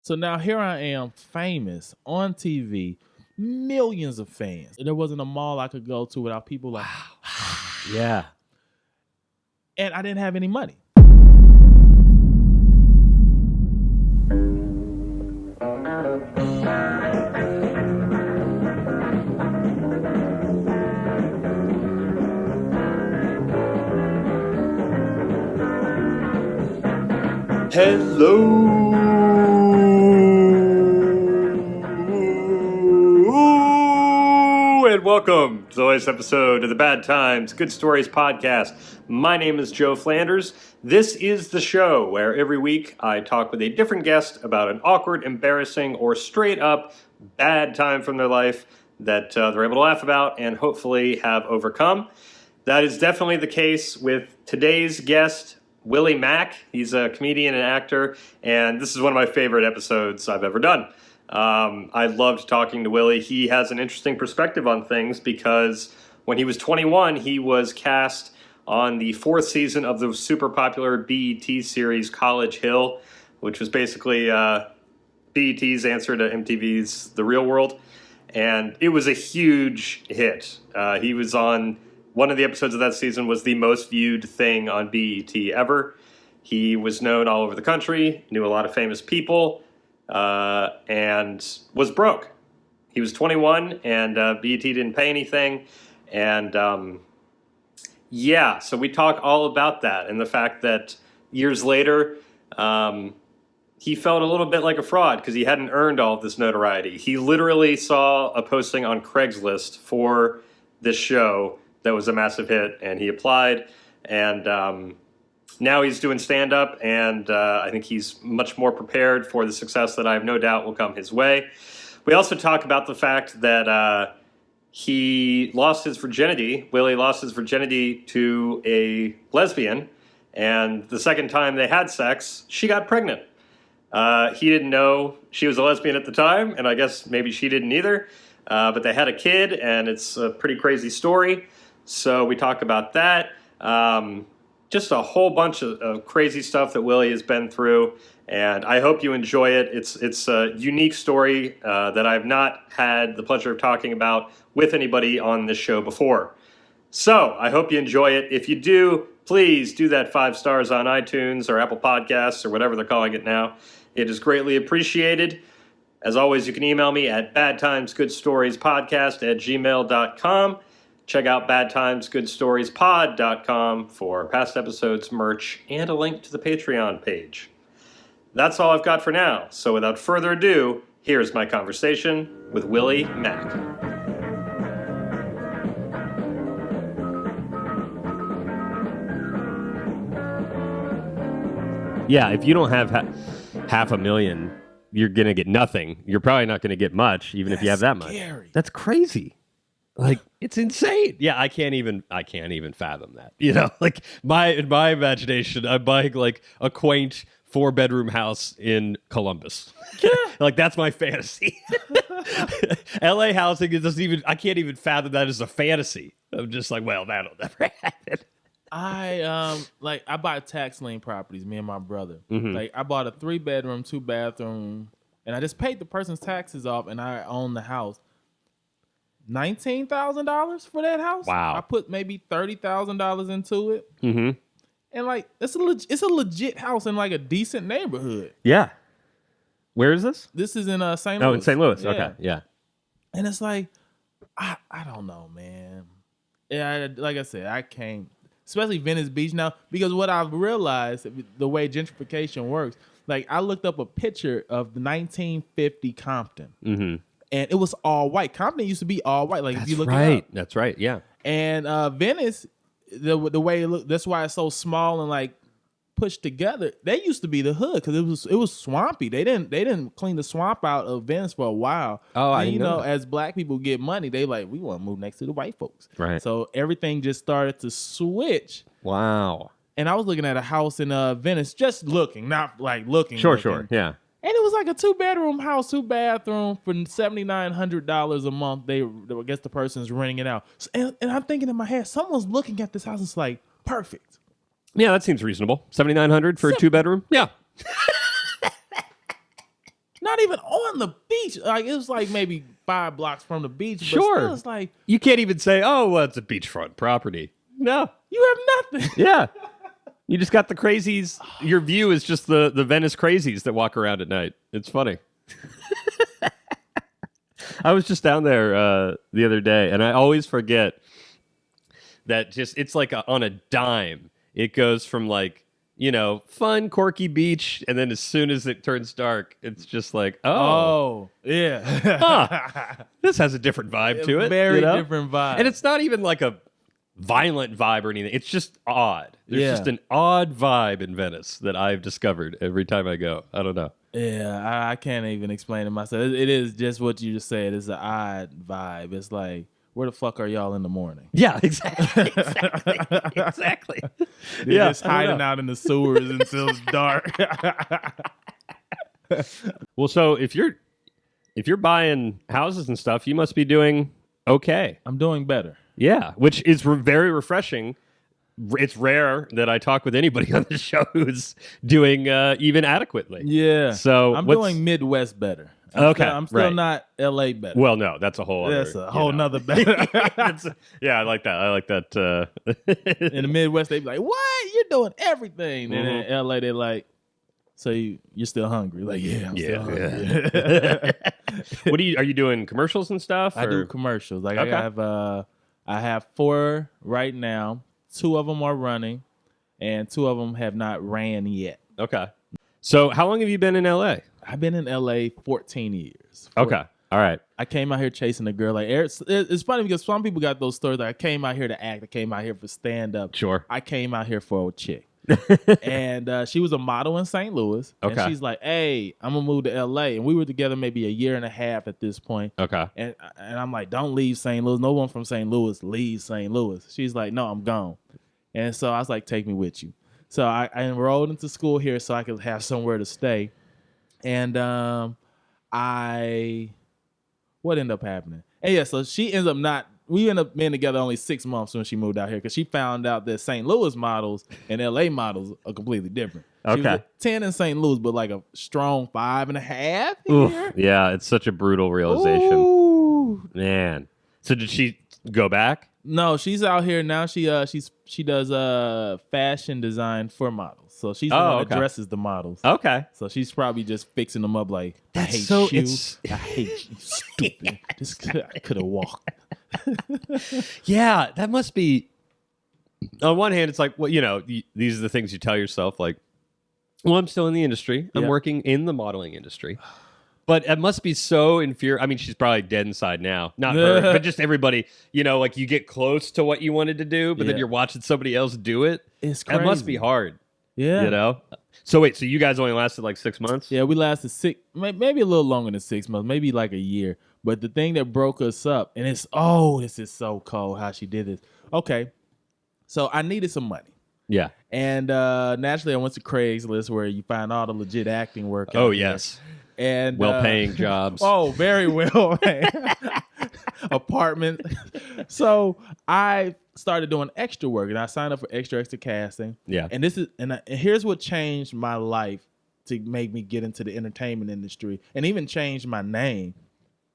So now here I am, famous on TV, millions of fans. There wasn't a mall I could go to without people like, Yeah. and I didn't have any money. Hello and welcome to the latest episode of the Bad Times Good Stories podcast. My name is Joe Flanders. This is the show where every week I talk with a different guest about an awkward, embarrassing, or straight up bad time from their life that they're able to laugh about and hopefully have overcome. That is definitely the case with today's guest, Willie Macc. He's a comedian and actor, and this is one of my favorite episodes I've ever done. I loved talking to Willie. He has an interesting perspective on things because when he was 21, he was cast on the 4th season of the super popular BET series College Hill, which was basically BET's answer to MTV's The Real World. And it was a huge hit. He was on one of the episodes of that season was the most viewed thing on BET ever. He was known all over the country, knew a lot of famous people, and was broke. He was 21, and BET didn't pay anything. And so we talk all about that and the fact that years later, he felt a little bit like a fraud because he hadn't earned all of this notoriety. He literally saw a posting on Craigslist for this show that was a massive hit, and he applied, and now he's doing stand-up, and I think he's much more prepared for the success that I have no doubt will come his way. We also talk about the fact that he lost his virginity. Willie lost his virginity to a lesbian, and the second time they had sex, she got pregnant. He didn't know she was a lesbian at the time, and I guess maybe she didn't either, but they had a kid, and it's a pretty crazy story. So we talk about that. Just a whole bunch of crazy stuff that Willie has been through, and I hope you enjoy it. It's a unique story that I've not had the pleasure of talking about with anybody on this show before. So I hope you enjoy it. If you do, please do that 5 stars on iTunes or Apple Podcasts or whatever they're calling it now. It is greatly appreciated. As always, you can email me at badtimesgoodstoriespodcast@gmail.com. Check out badtimesgoodstoriespod.com for past episodes, merch, and a link to the Patreon page. That's all I've got for now. So without further ado, here's my conversation with Willie Macc. Yeah, if you don't have $500,000, you're going to get nothing. You're probably not going to get much, even if you have that much. That's crazy. Like, it's insane. Yeah, I can't even fathom that. You know, like in my imagination, I'm buying like a quaint 4-bedroom house in Columbus. Yeah. Like, that's my fantasy. LA housing I can't even fathom that as a fantasy. I'm just like, well, that'll never happen. I buy tax lien properties, me and my brother. Mm-hmm. Like, I bought a 3-bedroom, 2-bathroom, and I just paid the person's taxes off, and I own the house. $19,000 for that house. Wow. I put maybe $30,000 into it. Mm-hmm. And like, it's a legit house in like a decent neighborhood. Yeah. Where is this? This is in St. Louis. Oh, in St. Louis. Yeah. Okay. Yeah. And it's like, I don't know, man. Yeah, like I said, I can't, especially Venice Beach now, because what I've realized, the way gentrification works, like I looked up a picture of the 1950 Compton. Mm-hmm. And it was all white. Compton used to be all white. Like, if you look it up. That's right. Yeah. And Venice, the way it looked, that's why it's so small and like pushed together. They used to be the hood because it was swampy. They didn't clean the swamp out of Venice for a while. Oh, and, I know. As black people get money, they like, we want to move next to the white folks. Right. So everything just started to switch. Wow. And I was looking at a house in Venice, just looking, not like looking. Sure. Yeah. And it was like a 2-bedroom house, 2-bathroom for $7,900 a month. I guess the person's renting it out. And I'm thinking in my head, someone's looking at this house. It's like, perfect. Yeah, that seems reasonable. $7,900 for a 2-bedroom. Yeah. Not even on the beach. Like, it was like maybe 5 blocks from the beach. But Sure. still, it's like, You can't even say, oh, well, it's a beachfront property. No. you have nothing. Yeah. You just got the crazies. Your view is just the Venice crazies that walk around at night. It's funny. I was just down there the other day, and I always forget that it's like on a dime. It goes from like, fun, quirky beach, and then as soon as it turns dark, it's just like, Oh, yeah. this has a different vibe to it. Very different vibe. And it's not even like a violent vibe or anything. It's just odd. There's just an odd vibe in Venice that I've discovered every time I go. I don't know. Yeah, I can't even explain it myself. It is just what you just said. It's an odd vibe. It's like, where the fuck are y'all in the morning? Yeah, exactly. Exactly. They're just hiding out in the sewers until it's dark. Well, so if you're buying houses and stuff, you must be doing okay. I'm doing better. Yeah, which is very refreshing. It's rare that I talk with anybody on the show who's doing even adequately. Yeah. So I'm doing Midwest better. I'm still not LA better. Well, no, that's a whole other. That's a whole nother better. Yeah, I like that. I like that. In the Midwest, they be like, "What? You're doing everything." And in LA, they're like, "So you're still hungry?" Like, yeah, I'm still hungry. Yeah. Are you doing commercials and stuff? I do commercials. Like, Okay. I have 4 right now. 2 of them are running, and 2 of them have not ran yet. Okay. So how long have you been in LA? I've been in LA 14 years. Okay. All right. I came out here chasing a girl. Like, it's funny because some people got those stories. Like, I came out here to act. I came out here for stand up. Sure. I came out here for a chick. And she was a model in St. Louis. Okay. And she's like, "Hey, I'm gonna move to LA." And we were together maybe a year and a half at this point. Okay. And I'm like, "Don't leave St. Louis. No one from St. Louis leaves St. Louis." She's like, "No, I'm gone." And so I was like, "Take me with you." So I enrolled into school here so I could have somewhere to stay. And what ended up happening? And yeah, so we ended up being together only 6 months when she moved out here because she found out that St. Louis models and LA models are completely different. She was a 10 in St. Louis, but like a strong 5.5 here. Yeah, it's such a brutal realization. Ooh. Man. So did she go back? No, she's out here now. She does fashion design for models. So she's the one that dresses the models. Okay. So she's probably just fixing them up like, I hate you. I hate you, stupid. I could have walked. Yeah, that must be. On one hand, it's like, well, these are the things you tell yourself. Like, well, I'm still in the industry. I'm working in the modeling industry. But it must be so infuriating. I mean, she's probably dead inside now. Not her, but just everybody. Like you get close to what you wanted to do, but then you're watching somebody else do it. It's crazy. That must be hard. Yeah. So wait, so you guys only lasted like 6 months? Yeah, we lasted maybe a little longer than 6 months, maybe like a year. But the thing that broke us up, and this is so cold how she did this. Okay, so I needed some money. Yeah. And naturally, I went to Craigslist where you find all the legit acting work. Oh, yes. And well-paying jobs. Oh, very well paying. Apartment. So I started doing extra work, and I signed up for extra casting. Yeah. And here's what changed my life to make me get into the entertainment industry, and even changed my name.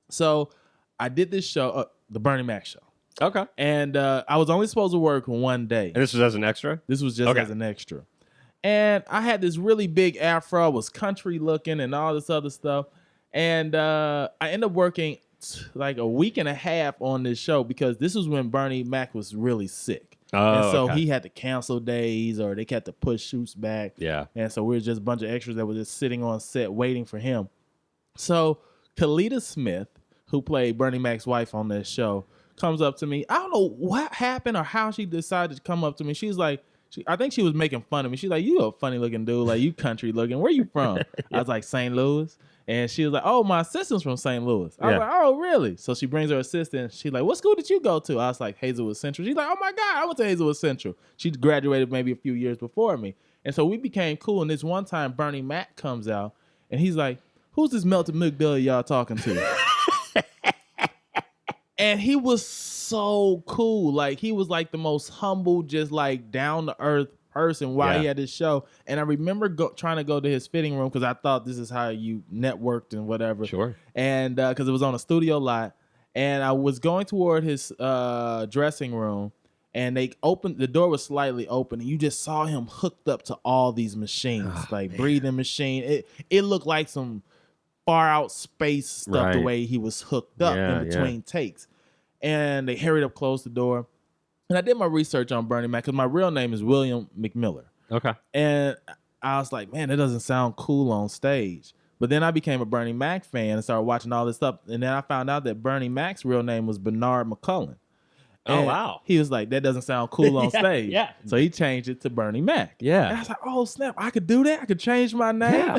So I did this show, the Bernie Macc Show. Okay. And I was only supposed to work one day. And this was as an extra? This was just as an extra. And I had this really big afro, was country looking and all this other stuff. And I ended up working like a week and a half on this show because this was when Bernie Macc was really sick. Oh, and so he had to cancel days or they had to push shoots back. Yeah. And so we were just a bunch of extras that were just sitting on set waiting for him. So Kalita Smith, who played Bernie Mac's wife on this show, comes up to me. I don't know what happened or how she decided to come up to me. She's like, I think she was making fun of me. She's like, "You a funny looking dude, like you country looking. Where you from?" I was like, "St. Louis." And she was like, "Oh, my assistant's from St. Louis." I was like, "Oh, really?" So she brings her assistant. She's like, "What school did you go to?" I was like, "Hazelwood Central." She's like, "Oh my God, I went to Hazelwood Central." She graduated maybe a few years before me. And so we became cool. And this one time Bernie Macc comes out and he's like, "Who's this melted milk belly y'all talking to?" And he was so cool. Like, he was like the most humble, just like down to earth person while he Yeah. had his show. And I remember trying to go to his fitting room because I thought this is how you networked and whatever. Sure. And because it was on a studio lot. And I was going toward his dressing room. And the door was slightly open, and you just saw him hooked up to all these machines, breathing machine. It looked like some far out space stuff, the way he was hooked up in between takes. And they hurried up, closed the door. And I did my research on Bernie Mac because my real name is William McMiller. Okay. And I was like, man, it doesn't sound cool on stage. But then I became a Bernie Mac fan and started watching all this stuff. And then I found out that Bernie Mac's real name was Bernard McCullen. Oh, And wow. he was like, that doesn't sound cool on stage. Yeah. So he changed it to Bernie Mac. Yeah. And I was like, oh, snap, I could do that? I could change my name?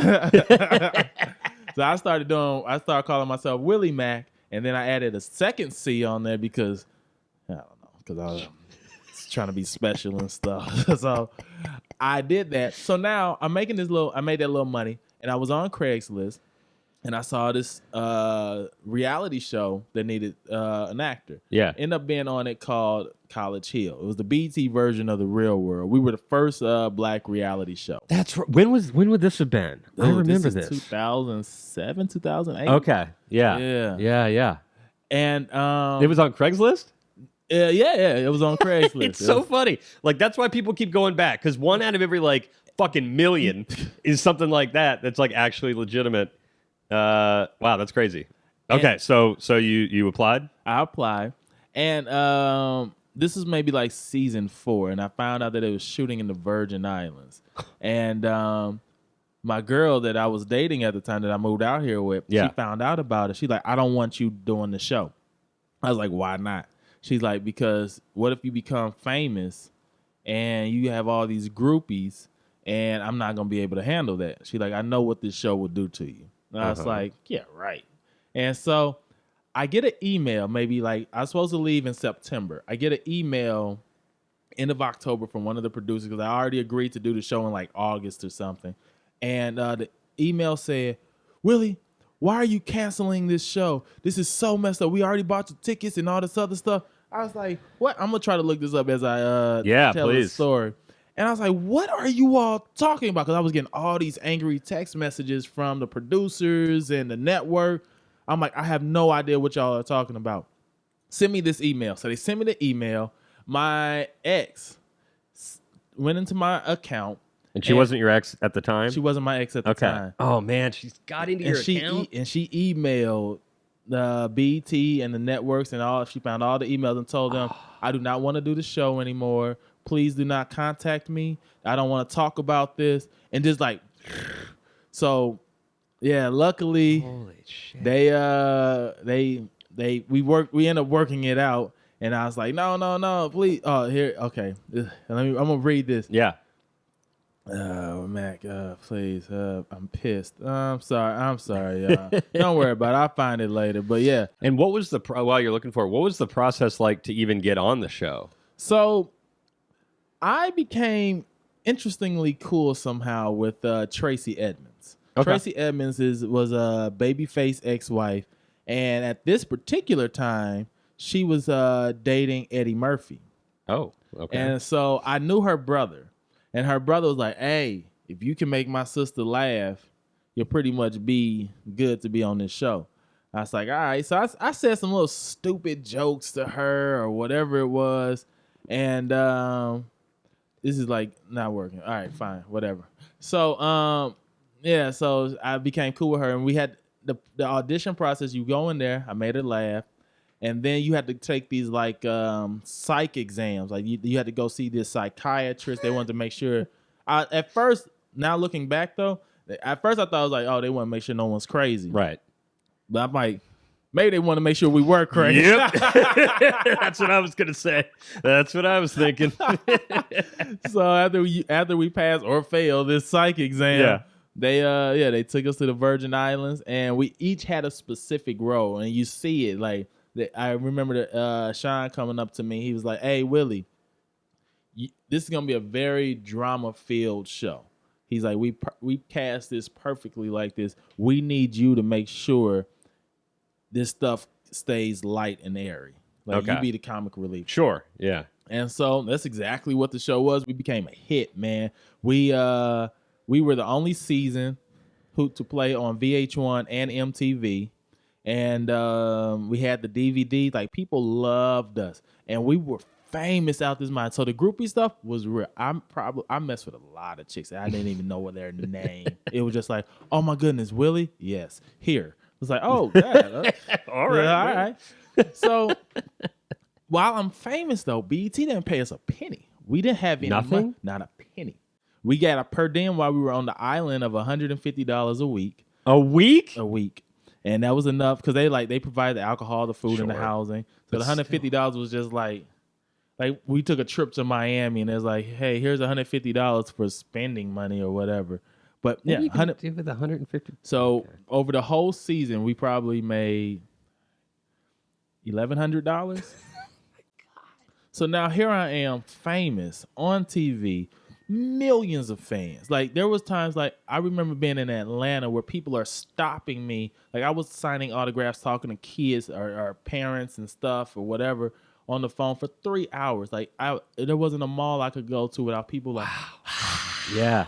So I started calling myself Willie Macc. And then I added a second C on there because, I don't know, because I was trying to be special and stuff. So I did that. So now I made that little money. And I was on Craigslist. And I saw this reality show that needed an actor. Yeah. Ended up being on it called College Hill. It was the BT version of The Real World. We were the first black reality show. That's right. When would this have been? I remember this. 2007, 2008. Okay. Yeah. Yeah. And it was on Craigslist? Yeah, it was on Craigslist. It's so funny. Like, that's why people keep going back, because one out of every fucking million is something like that that's actually legitimate. Wow, that's crazy. Okay, and so you applied? I applied, and this is maybe season 4, and I found out that it was shooting in the Virgin Islands, and my girl that I was dating at the time that I moved out here with, she found out about it. She's like, I don't want you doing the show. I was like, why not? She's like, because what if you become famous and you have all these groupies, and I'm not gonna be able to handle that. She's like, I know what this show will do to you. And I was like, yeah, right. And so I get an email, maybe I was supposed to leave in September. I get an email end of October from one of the producers because I already agreed to do the show in August or something. And the email said, Willie, why are you canceling this show? This is so messed up. We already bought the tickets and all this other stuff. I was like, what? I'm going to try to look this up as I tell the story. And I was like, what are you all talking about? Because I was getting all these angry text messages from the producers and the network. I'm like, I have no idea what y'all are talking about. Send me this email. So they sent me the email. My ex went into my account. And she wasn't your ex at the time? She wasn't my ex at the time. Oh, man, she's got into your account? And she emailed the BT and the networks and all. She found all the emails and told them, I do not want to do the show anymore. Please do not contact me. I don't want to talk about this. And just so yeah, luckily holy shit. we ended up working it out. And I was like, no, please. Oh, here, okay. I'm gonna read this. Yeah. Mac, please. I'm pissed. I'm sorry, y'all. Don't worry about it. I'll find it later. But yeah. And what was while you're looking for it, what was the process like to even get on the show? So I became interestingly cool somehow with Tracy Edmonds. Okay. Tracy Edmonds was a babyface ex-wife, and at this particular time, she was dating Eddie Murphy. Oh, okay. And so I knew her brother, and her brother was like, "Hey, if you can make my sister laugh, you'll pretty much be good to be on this show." I was like, "All right." So I said some little stupid jokes to her or whatever it was, and this is not working. All right, fine, whatever. So yeah, so I became cool with her, and we had the audition process. You go in there, I made her laugh, and then you had to take these psych exams. You had to go see this psychiatrist. They wanted to make sure. At first, now looking back though, at first I thought it was like, oh, they want to make sure no one's crazy, right? But I'm like, maybe they want to make sure we were crazy. Yep. That's what I was going to say. That's what I was thinking. So after we passed or failed this psych exam, they took us to the Virgin Islands, and we each had a specific role, and you see it I remember Sean coming up to me. He was like, "Hey, Willie, this is gonna be a very drama-filled show." He's like, "We cast this perfectly like this. We need you to make sure this stuff stays light and airy. You be the comic relief." Sure, yeah. And so that's exactly what the show was. We became a hit, man. We were the only season to play on VH1 and MTV. And we had the DVD. Like, people loved us. And we were famous out this mind. So the groupie stuff was real. I messed with a lot of chicks. I didn't even know what their name. It was just like, oh my goodness, Willie? Yes. Here. It was like, oh God. All right. Yeah, all right. So while I'm famous though, BET didn't pay us a penny. We didn't have any Nothing? money. Not a penny. We got a per diem while we were on the island of $150 a week. A week? A week. And that was enough because they provided the alcohol, the food, and the Sure. housing. So But the $150 was just like we took a trip to Miami and it was like, hey, here's $150 for spending money or whatever. But yeah, What do you do with 150? so over the whole season, we probably made $1,100. So now here I am, famous on TV, millions of fans. Like, there was times, like, I remember being in Atlanta where people are stopping me. Like, I was signing autographs, talking to kids or parents and stuff or whatever on the phone for 3 hours. Like, there wasn't a mall I could go to without people like, Yeah.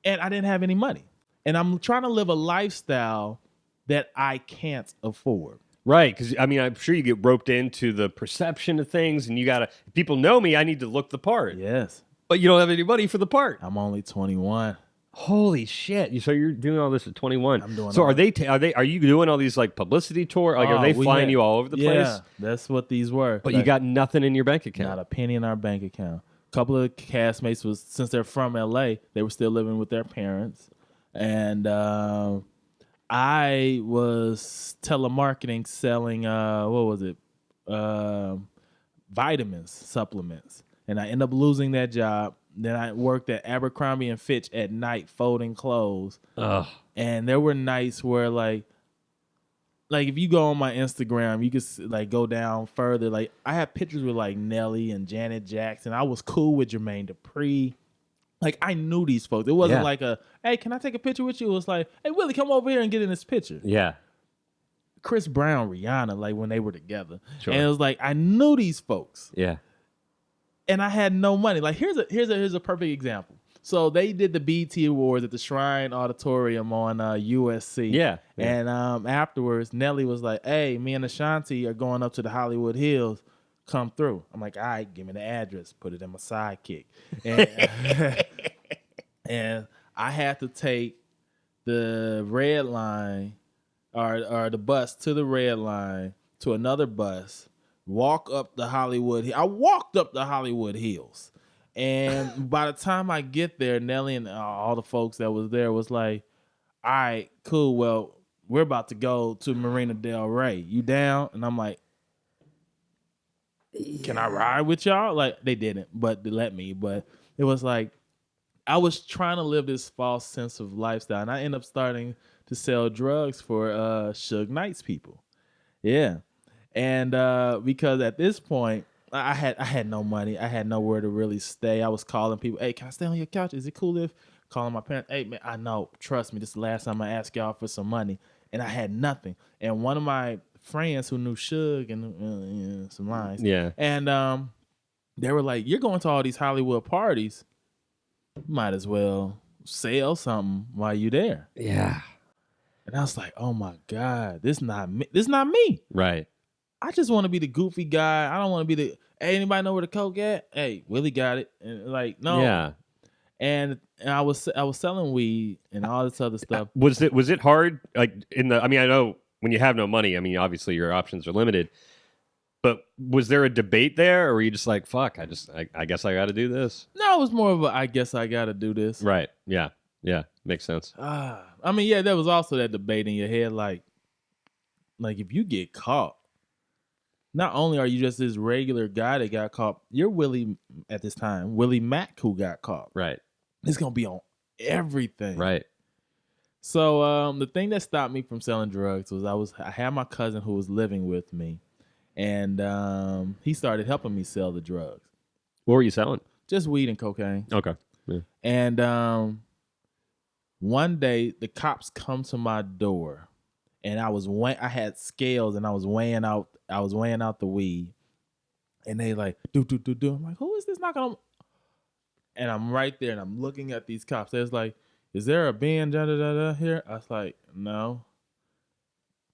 and I didn't have any money. And I'm trying to live a lifestyle that I can't afford. Right, because I mean, I'm sure you get roped into the perception of things, and you gotta. If people know me, I need to look the part. Yes. But you don't have any money for the part. I'm only 21. Holy shit! So you're doing all this at 21. I'm doing So all are you doing all these like publicity tour? Like, are they we flying had- you all over the place? Yeah, that's what these were. But Like, you got nothing in your bank account. not a penny in our bank account. A couple of castmates since they're from LA, they were still living with their parents. And I was telemarketing, selling vitamins, supplements. And I ended up losing that job. Then I worked at Abercrombie and Fitch at night folding clothes. Ugh. And there were nights where like if you go on my Instagram, you could like go down further. Like, I have pictures with like Nelly and Janet Jackson. I was cool with Jermaine Dupri. Like, I knew these folks. It wasn't Yeah. like hey, can I take a picture with you? It was like, hey, Willie, come over here and get in this picture. Yeah. Chris Brown, Rihanna, like when they were together. Sure. And it was like, I knew these folks. Yeah. And I had no money. Like, here's a perfect example. So they did the BET Awards at the Shrine Auditorium on USC. Yeah. And afterwards, Nelly was like, hey, me and Ashanti are going up to the Hollywood Hills. Come through. I'm like, all right, give me the address. Put it in my sidekick. And, and I had to take the red line or the bus to the red line to another bus, walk up the Hollywood. I walked up the Hollywood Hills. And by the time I get there, Nelly and all the folks that was there was like, all right, cool. Well, we're about to go to Marina Del Rey. You down? And I'm like, can I ride with y'all? Like, they didn't, but they let me. But it was like, I was trying to live this false sense of lifestyle. And I ended up starting to sell drugs for Suge Knight's people. Yeah. And because at this point, I had no money. I had nowhere to really stay. I was calling people, hey, can I stay on your couch? Is it cool if calling my parents? Hey, man, I know. Trust me, this is the last time I asked y'all for some money. And I had nothing. And one of my friends who knew Suge and some lines. Yeah. And they were like, you're going to all these Hollywood parties. Might as well sell something while you're there. Yeah. And I was like, oh my God, this not me. This not me. Right. I just want to be the goofy guy. I don't want to be the, hey, anybody know where the coke at? Hey, Willie got it. And like, no. Yeah. And I was selling weed and all this other stuff. Was it hard? Like I know when you have no money, I mean, obviously your options are limited. But was there a debate there, or were you just like, fuck, I guess I got to do this? No, it was more of a, I guess I got to do this. Right. Yeah. Yeah. Makes sense. I mean, yeah, there was also that debate in your head, like if you get caught, not only are you just this regular guy that got caught, you're Willie at this time, Willie Macc, who got caught. Right. It's gonna be on everything. Right. So the thing that stopped me from selling drugs was I had my cousin who was living with me, and he started helping me sell the drugs. What were you selling? Just weed and cocaine. Okay. Yeah. And one day the cops come to my door, and I had scales and I was weighing out the weed, And they like, do. I'm like, who is this knocking on? And I'm right there and I'm looking at these cops. There's like, is there a Ben here? I was like, no.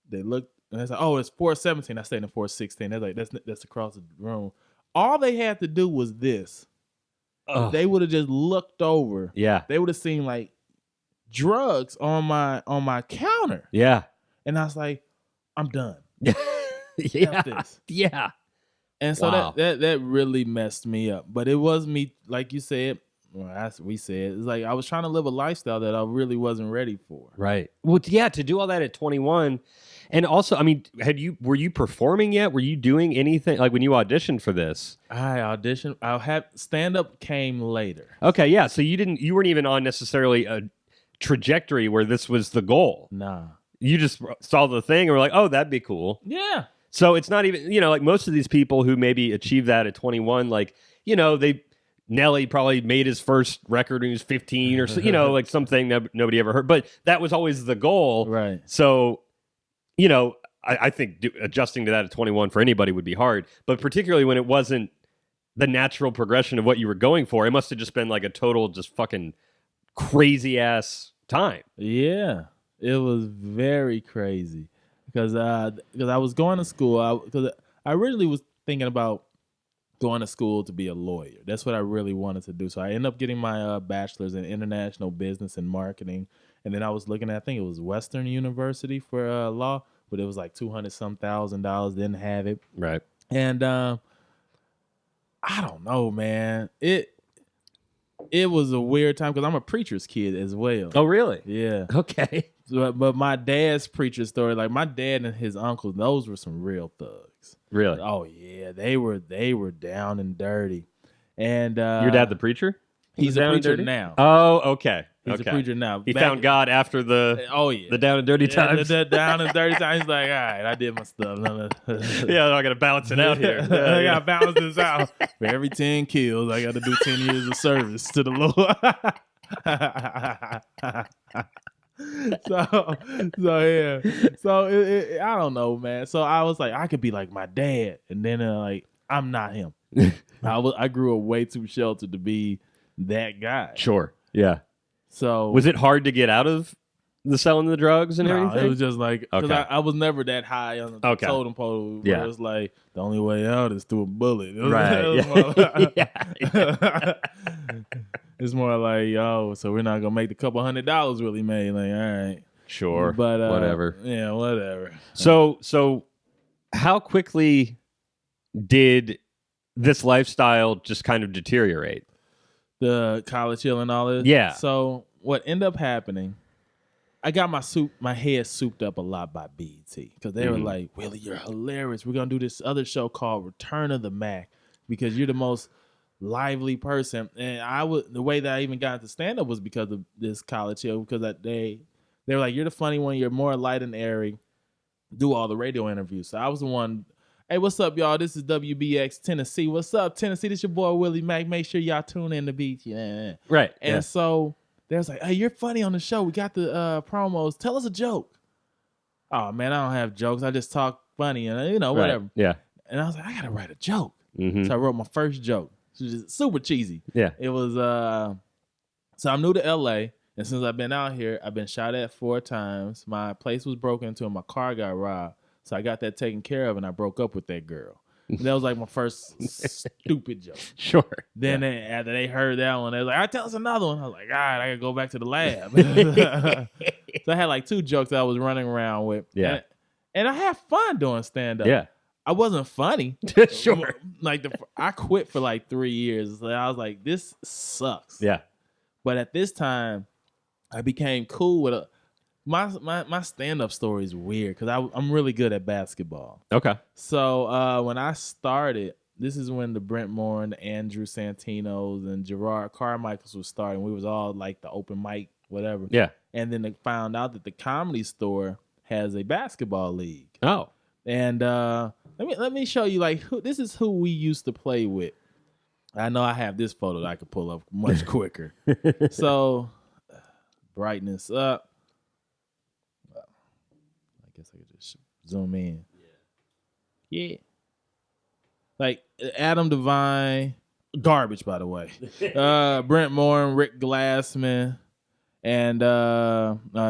They looked and they said, oh, it's 417. I stayed in 416. They're like, that's across the room. All they had to do was this. Ugh. They would have just looked over. Yeah. They would have seen like drugs on my counter. Yeah. And I was like, I'm done. Yeah. F this. Yeah. And so Wow. that really messed me up. But it was me, like you said, we said, it's like I was trying to live a lifestyle that I really wasn't ready for. Right. Well, yeah, to do all that at 21. And also, I mean, were you performing yet? Were you doing anything like when you auditioned for this? I auditioned. Stand up came later. Okay, yeah. So you weren't even on necessarily a trajectory where this was the goal. Nah. You just saw the thing and were like, oh, that'd be cool. Yeah. So it's not even, like most of these people who maybe achieve that at 21, like, Nelly probably made his first record when he was 15 or so, like something that nobody ever heard. But that was always the goal. Right. So, I think adjusting to that at 21 for anybody would be hard. But particularly when it wasn't the natural progression of what you were going for, it must have just been like a total just fucking crazy ass time. Yeah. It was very crazy because I was going to school. Because I originally was thinking about going to school to be a lawyer. That's what I really wanted to do. So I ended up getting my bachelor's in international business and marketing. And then I was looking at, I think it was Western University for law, but it was like $200,000. Didn't have it. Right. And I don't know, man. It was a weird time because I'm a preacher's kid as well. Oh, really? Yeah. Okay. But my dad's preacher story, like my dad and his uncles, those were some real thugs. Really? Oh yeah, they were down and dirty. And your dad, the preacher? He's a preacher now. Oh, okay. He's a preacher now. He found God after the the down and dirty times. The down and dirty times. He's like, all right, I did my stuff. Yeah, I got to balance it out here. I got to balance this out. For every 10 kills, I got to do 10 years of service to the Lord. So I don't know, man. So I was like, I could be like my dad, and then like I'm not him. I grew up way too sheltered to be that guy. Sure. Yeah. So was it hard to get out of the selling the drugs and everything? It was just like because Okay. I was never that high on the totem pole. Yeah. It was like the only way out is through a bullet. Right. Yeah. It's more like, so we're not gonna make the couple $100 Willie made. Like, all right, sure, but whatever. Yeah, whatever. So, how quickly did this lifestyle just kind of deteriorate? The college hill and all this. Yeah. So what ended up happening? I got my head souped up a lot by BET because they were like, Willie, you're hilarious. We're gonna do this other show called Return of the Mac because you're the most lively person. And the way that I even got into stand up was because of this college hill because they were like, you're the funny one. You're more light and airy. Do all the radio interviews. So I was the one. Hey, what's up, y'all? This is WBX Tennessee. What's up, Tennessee? This your boy Willie Macc. Make sure y'all tune in to BET. Yeah. Right. And so they was like, hey, you're funny on the show. We got the promos. Tell us a joke. Oh, man, I don't have jokes. I just talk funny and, whatever. Right. Yeah. And I was like, I got to write a joke. Mm-hmm. So I wrote my first joke. It was just super cheesy. Yeah. It was, so I'm new to LA. And since I've been out here, I've been shot at 4 times. My place was broken into and my car got robbed. So I got that taken care of and I broke up with that girl. And that was like my first stupid joke. Sure. Then after they heard that one, they was like, all right, tell us another one. I was like, all right, I got to go back to the lab. So I had like 2 jokes that I was running around with. Yeah. And I had fun doing stand-up. Yeah. I wasn't funny. Sure. Like I quit for like 3 years. So I was like, this sucks. Yeah. But at this time, I became cool with my stand-up story is weird because I'm really good at basketball. Okay. So when I started, this is when the Brent Moore and the Andrew Santinos and Gerard Carmichaels was starting. We was all like the open mic, whatever. Yeah. And then they found out that the Comedy Store has a basketball league. Oh. And let me show you like this is who we used to play with. I know I have this photo that I could pull up much quicker. So brightness up. I guess I could just zoom in. Yeah. like Adam Devine, garbage by the way. Brent Moore, Rick Glassman, and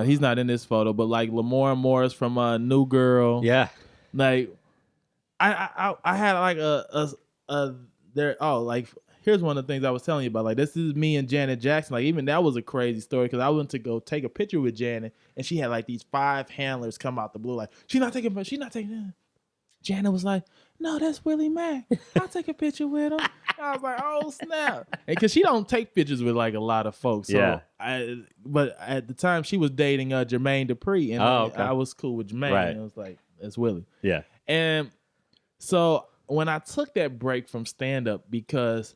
he's not in this photo, but like Lamorne Morris from New Girl. Yeah. Like I had like a there. Oh, like here's one of the things I was telling you about. Like this is me and Janet Jackson. Like even that was a crazy story because I went to go take a picture with Janet, and she had like these 5 handlers come out the blue. Like she's not taking. Janet was like, "No, that's Willie Macc. I'll take a picture with him." I was like, "Oh snap!" And because she don't take pictures with like a lot of folks. So Yeah. But at the time she was dating Jermaine Dupri, and okay. I was cool with Jermaine. Right. And it was like, it's Willie. Yeah. And so when I took that break from stand up, because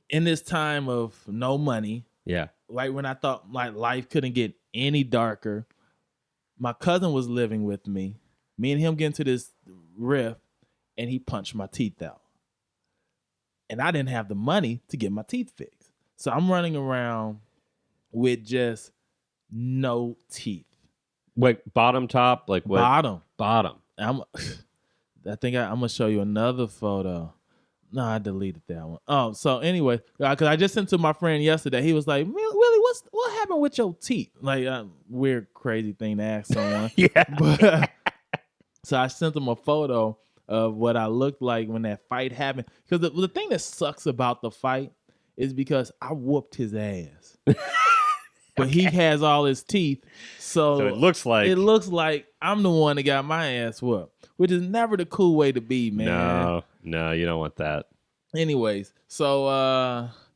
in this time of no money, Yeah. like when I thought my life couldn't get any darker, my cousin was living with me. Me and him get into this riff, and he punched my teeth out. And I didn't have the money to get my teeth fixed. So I'm running around with just no teeth. Wait, bottom, top, like what? Bottom. I think I'm gonna show you another photo. No, I deleted that one. Oh, so anyway, because I just sent to my friend yesterday. He was like, "Willie, what happened with your teeth?" Like weird, crazy thing to ask someone. Yeah. But, so I sent him a photo of what I looked like when that fight happened. Because the thing that sucks about the fight is because I whooped his ass. But he has all his teeth, so it looks like I'm the one that got my ass whooped, which is never the cool way to be, man. No, you don't want that. Anyways, so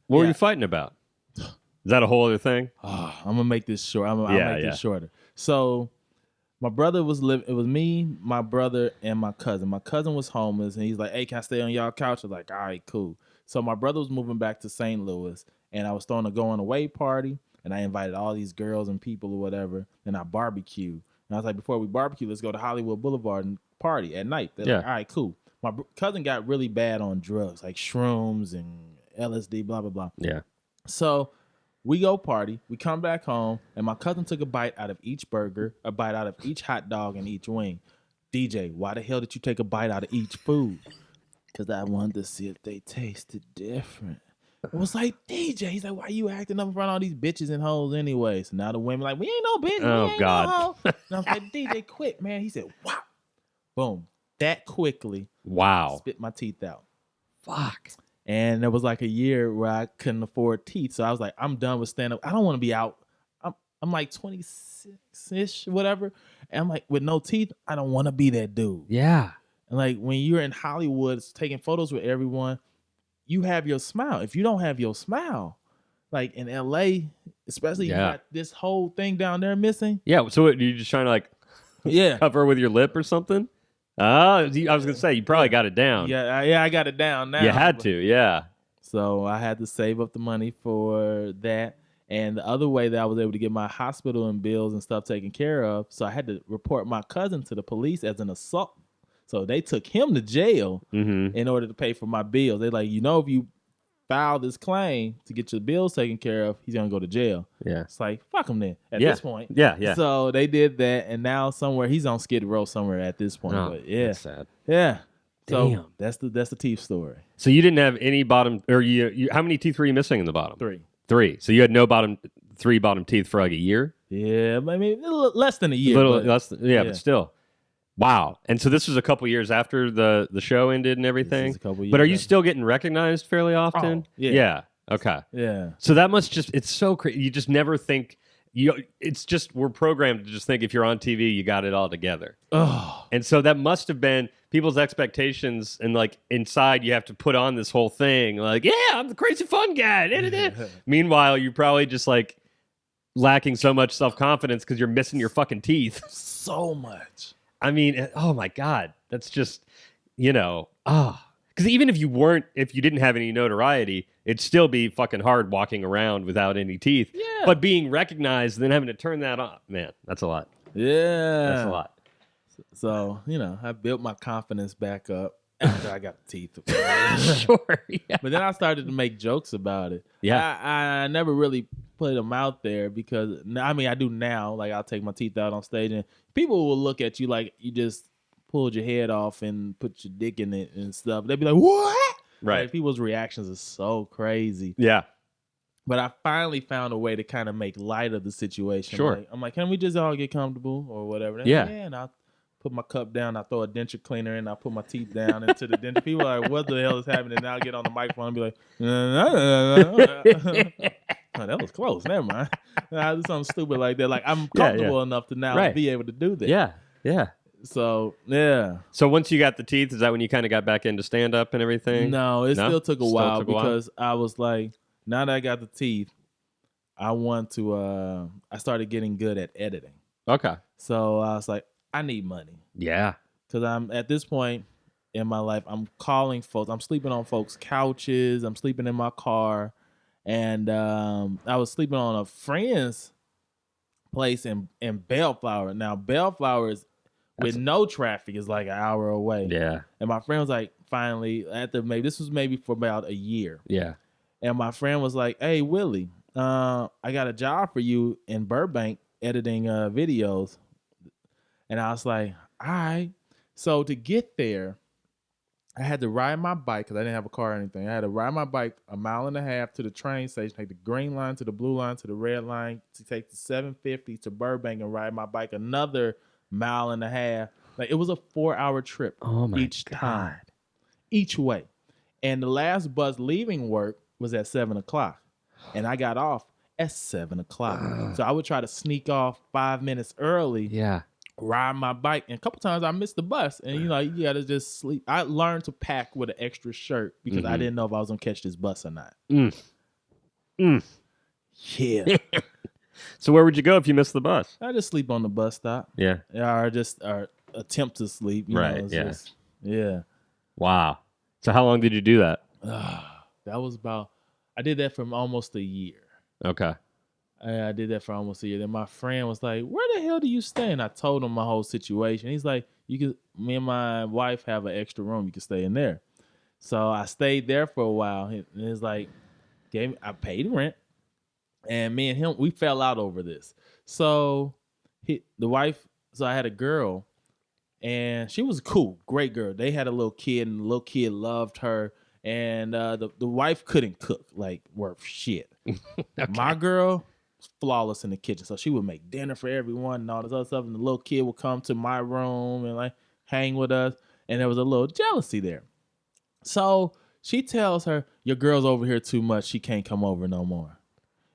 what were you fighting about? Is that a whole other thing? I'm gonna make this short. I'll make this shorter. So my brother was living. It was me, my brother, and my cousin. My cousin was homeless, and he's like, "Hey, can I stay on y'all couch?" I was like, "All right, cool." So my brother was moving back to St. Louis, and I was throwing a going away party. And I invited all these girls and people or whatever, and I barbecued. And I was like, before we barbecue, let's go to Hollywood Boulevard and party at night. They're like, all right, cool. My cousin got really bad on drugs, like shrooms and LSD, blah, blah, blah. Yeah. So we go party. We come back home, and my cousin took a bite out of each burger, a bite out of each hot dog, and each wing. DJ, why the hell did you take a bite out of each food? Because I wanted to see if they tasted different. It was like, DJ, he's like, why you acting up in front of all these bitches and hoes anyway? So now the women like, we ain't no bitch. Oh, we ain't God. No hoe. And I was like, DJ, quit, man. He said, wow. Boom. That quickly. Wow. Spit my teeth out. Fuck. And there was like a year where I couldn't afford teeth. So I was like, I'm done with stand-up. I don't want to be out. I'm like 26-ish, whatever. And I'm like, with no teeth, I don't want to be that dude. Yeah. And like when you're in Hollywood taking photos with everyone, you have your smile. If you don't have your smile, like in LA, especially, you got this whole thing down there missing. Yeah. So what, you're just trying to like cover with your lip or something? I was gonna say you probably got it down. Yeah, I got it down now. You had to, yeah. So I had to save up the money for that. And the other way that I was able to get my hospital and bills and stuff taken care of, so I had to report my cousin to the police as an assault. So they took him to jail in order to pay for my bills. They're like, if you file this claim to get your bills taken care of, he's going to go to jail. Yeah. It's like, fuck him then at this point. Yeah. So they did that, and now he's on Skid Row somewhere at this point. Oh, but yeah. That's sad. Yeah. So Damn. that's the teeth story. So you didn't have any bottom, or you how many teeth were you missing in the bottom? 3. So you had no three bottom teeth for like a year? Yeah, I mean, less than a year. Less than, but still. Wow. And so this was a couple years after the show ended and everything. But are you still getting recognized fairly often? Oh, yeah. Yeah. Okay. Yeah. So that must it's so crazy. You just never think we're programmed to just think if you're on TV, you got it all together. Oh. And so that must have been people's expectations, and like inside you have to put on this whole thing like, yeah, I'm the crazy fun guy. Meanwhile, you're probably just like lacking so much self-confidence because you're missing your fucking teeth. So much. I mean, oh my God, that's just, because even if you didn't have any notoriety, it'd still be fucking hard walking around without any teeth. Yeah. But being recognized and then having to turn that off, man, that's a lot. Yeah. That's a lot. So, I built my confidence back up after I got the teeth. Sure. Yeah. But then I started to make jokes about it. Yeah. I never really put them out there because, I do now. Like, I'll take my teeth out on stage and people will look at you like you just pulled your head off and put your dick in it and stuff, they'd be like, what? Right. Like, people's reactions are so crazy. Yeah. But I finally found a way to kind of make light of the situation. Sure. I'm like, can we just all get comfortable or whatever? Yeah. Like, and I put my cup down. I throw a denture cleaner in. I put my teeth down into the denture. People are like, what the hell is happening? And I'll get on the microphone and be like, oh, that was close. Never mind. I'll do something stupid like that. Like, I'm comfortable enough to now be able to do that. Yeah. Yeah. So, yeah. So once you got the teeth, is that when you kind of got back into stand-up and everything? No, it still took a Still while took a while? because I was like, now that I got the teeth, I want to, I started getting good at editing. Okay. So I was like, I need money. Yeah. Because I'm at this point in my life, I'm calling folks. I'm sleeping on folks' couches. I'm sleeping in my car. And I was sleeping on a friend's place in Bellflower. Now, Bellflower is, with no traffic, is like an hour away. Yeah. And my friend was like, finally, this was maybe for about a year. Yeah. And my friend was like, hey, Willie, I got a job for you in Burbank editing videos. And I was like, all right. So to get there, I had to ride my bike because I didn't have a car or anything. I had to ride my bike 1.5 miles to the train station, take the green line to the blue line to the red line, to take the 750 to Burbank and ride my bike another 1.5 miles. Like, it was a 4-hour trip each time, each way. And the last bus leaving work was at 7:00. And I got off at 7:00. So I would try to sneak off 5 minutes early. Yeah. Ride my bike, and a couple times I missed the bus, and you gotta just sleep. I learned to pack with an extra shirt because I didn't know if I was gonna catch this bus or not. Yeah. So where would you go if you missed the bus? I just sleep on the bus stop. Yeah. Or attempt to sleep. You Right, know, it's yeah. just- yeah. Wow. So how long did you do that? That was I did that for almost a year. Okay. I did that for almost a year. Then my friend was like, where the hell do you stay? And I told him my whole situation. He's like, me and my wife have an extra room. You can stay in there. So I stayed there for a while. And it's like, I paid rent. And me and him, we fell out over this. So I had a girl, and she was cool, great girl. They had a little kid, and the little kid loved her. And the wife couldn't cook, like, worth shit. Okay. My girl was flawless in the kitchen. So she would make dinner for everyone and all this other stuff. And the little kid would come to my room and like hang with us. And there was a little jealousy there. So she tells her, your girl's over here too much. She can't come over no more.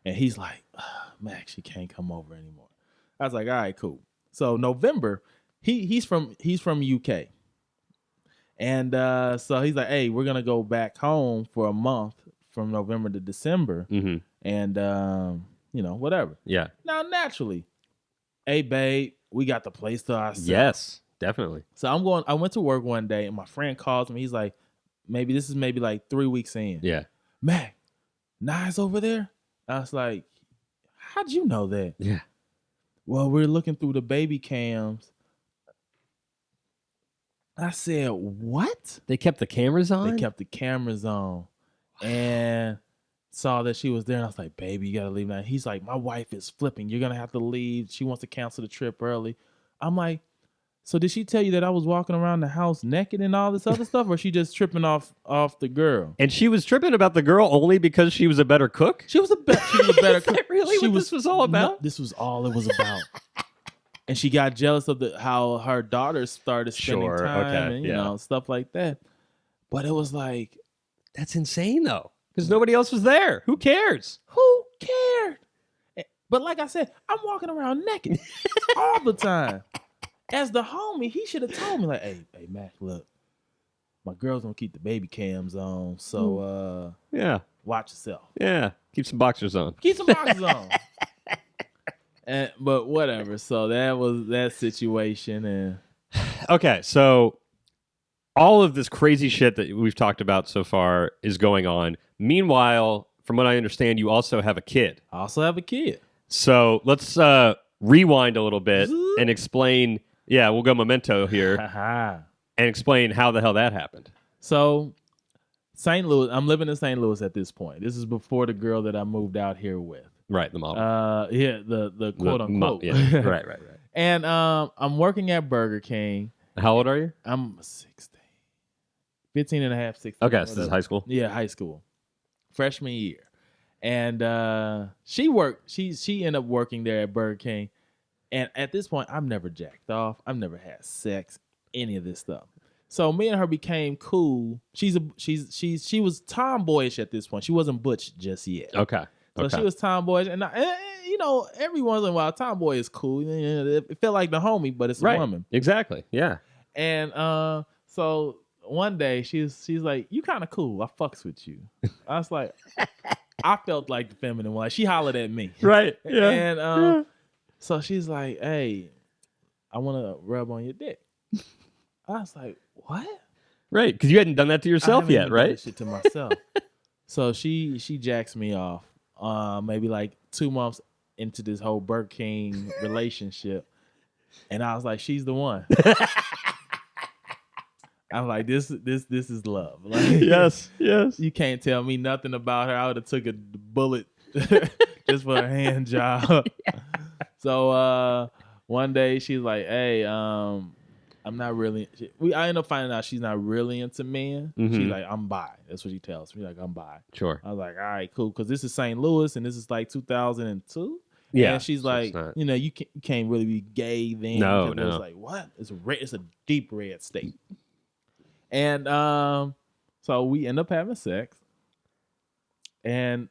And he's like, Max, she can't come over anymore. I was like, all right, cool. So November, he's from UK. And so he's like, hey, we're going to go back home for a month from November to December. Mm-hmm. And, whatever. Yeah. Now, naturally, hey, babe, we got the place to ourselves. Yes, definitely. So I went to work one day, and my friend calls me. He's like, maybe like 3 weeks in. Yeah. Mac, Nye's over there? I was like, how'd you know that? Yeah. Well, we're looking through the baby cams. I said, what? They kept the cameras on? They kept the cameras on and saw that she was there. And I was like, baby, you got to leave now. He's like, my wife is flipping. You're going to have to leave. She wants to cancel the trip early. I'm like, so did she tell you that I was walking around the house naked and all this other stuff? Or she just tripping off the girl? And she was tripping about the girl only because she was a better cook? She was a better Is that really she what this was all about? No, this was all it was about. And she got jealous of how her daughters started spending time and stuff like that. But it was like, that's insane though, because nobody else was there. Who cares? Who cared? But like I said, I'm walking around naked all the time. As the homie, he should have told me, like, hey, Mac, look, my girl's gonna keep the baby cams on, so yeah, watch yourself. Yeah, keep some boxers on. Keep some boxers on. But whatever. So that was that situation. And okay, so all of this crazy shit that we've talked about so far is going on. Meanwhile, from what I understand, you also have a kid. I also have a kid. So let's rewind a little bit and explain. Yeah, we'll go memento here and explain how the hell that happened. So St. Louis, I'm living in St. Louis at this point. This is before the girl that I moved out here with. Right, the model. The quote unquote. Yeah. Right. And I'm working at Burger King, How old are you? I'm 16. 15 and a half, 16. Okay, so this is high school? Yeah, high school. Freshman year. And she ended up working there at Burger King. And at this point, I've never jacked off. I've never had sex, any of this stuff. So me and her became cool. She was tomboyish at this point. She wasn't butch just yet. Okay. So she was tomboyish, and every once in a while, tomboy is cool. It felt like the homie, but it's a woman. Exactly. Yeah. And so one day she's like, "You kind of cool. I fucks with you." I was like, I felt like the feminine one. Like, she hollered at me. Right. Yeah. And so she's like, "Hey, I want to rub on your dick." I was like, "What?" Right, because you hadn't done that to yourself yet, right? Done this shit to myself. So she jacks me off. Maybe like 2 months into this whole Burger King relationship, and I was like, "She's the one." I'm like, this is love. Like, yes. You can't tell me nothing about her. I would have took a bullet just for a hand job. Yeah. So one day she's like, "Hey, I'm not really." I end up finding out she's not really into men. Mm-hmm. She's like, "I'm bi." That's what she tells me. Like, "I'm bi." Sure. I was like, "All right, cool," because this is St. Louis and this is like 2002. Yeah. And she's like, you can't really be gay then. No. It's like, what? It's a deep red state. And so we end up having sex. And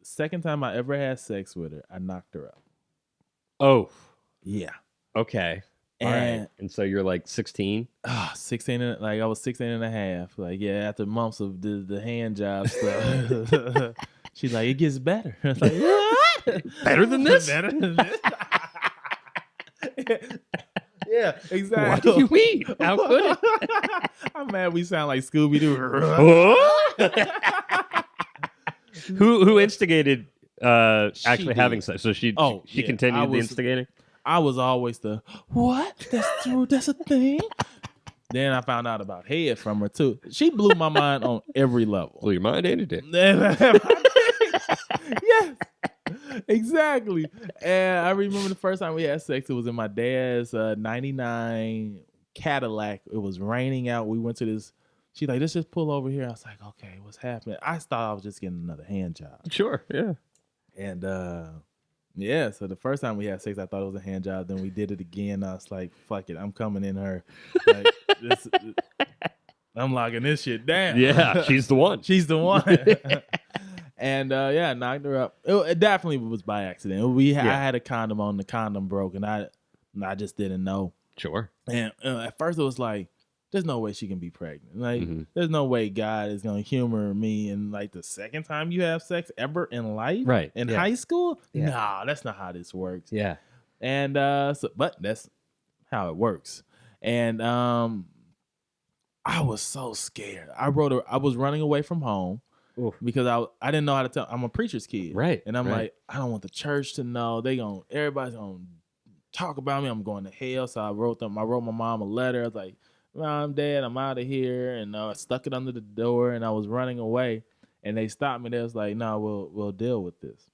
the second time I ever had sex with her, I knocked her up. Oh. Yeah. Okay. All right. And so you're like 16? 16, like I was 16 and a half. Like, yeah, after months of the hand job stuff. She's like, "It gets better." I was like, "What? Better than this?" Better than this? Yeah, exactly. What do you mean? How could it? I'm mad we sound like Scooby-Doo. Who instigated actually having sex? So she continued the instigating? I was always the, "What? That's true? That's a thing?" Then I found out about head from her too. She blew my mind on every level. Blew your mind and it did. Yes, exactly. And I remember the first time we had sex, it was in my dad's 99 Cadillac. It was raining out. We went to this. She's like, "Let's just pull over here." I was like, "Okay, what's happening?" I thought I was just getting another hand job. Sure, yeah. And yeah, so the first time we had sex, I thought it was a hand job. Then we did it again. I was like, "Fuck it, I'm coming in her." Like, I'm locking this shit down. Yeah, she's the one. She's the one. And I knocked her up. It definitely was by accident. I had a condom on. The condom broke, and I just didn't know. Sure. And at first it was like, there's no way she can be pregnant. Like, there's no way God is gonna humor me. And like the second time you have sex ever in life, right? In high school, nah, that's not how this works. Yeah. And but that's how it works. And I was so scared. I was running away from home. Oof. Because I didn't know how to tell. I'm a preacher's kid, right? And I'm like, I don't want the church to know. Everybody's gonna talk about me. I'm going to hell. So I wrote my mom a letter. I was like, "Mom, Dad, I'm out of here," and I stuck it under the door. And I was running away, and they stopped me. They was like, "No, we'll deal with this."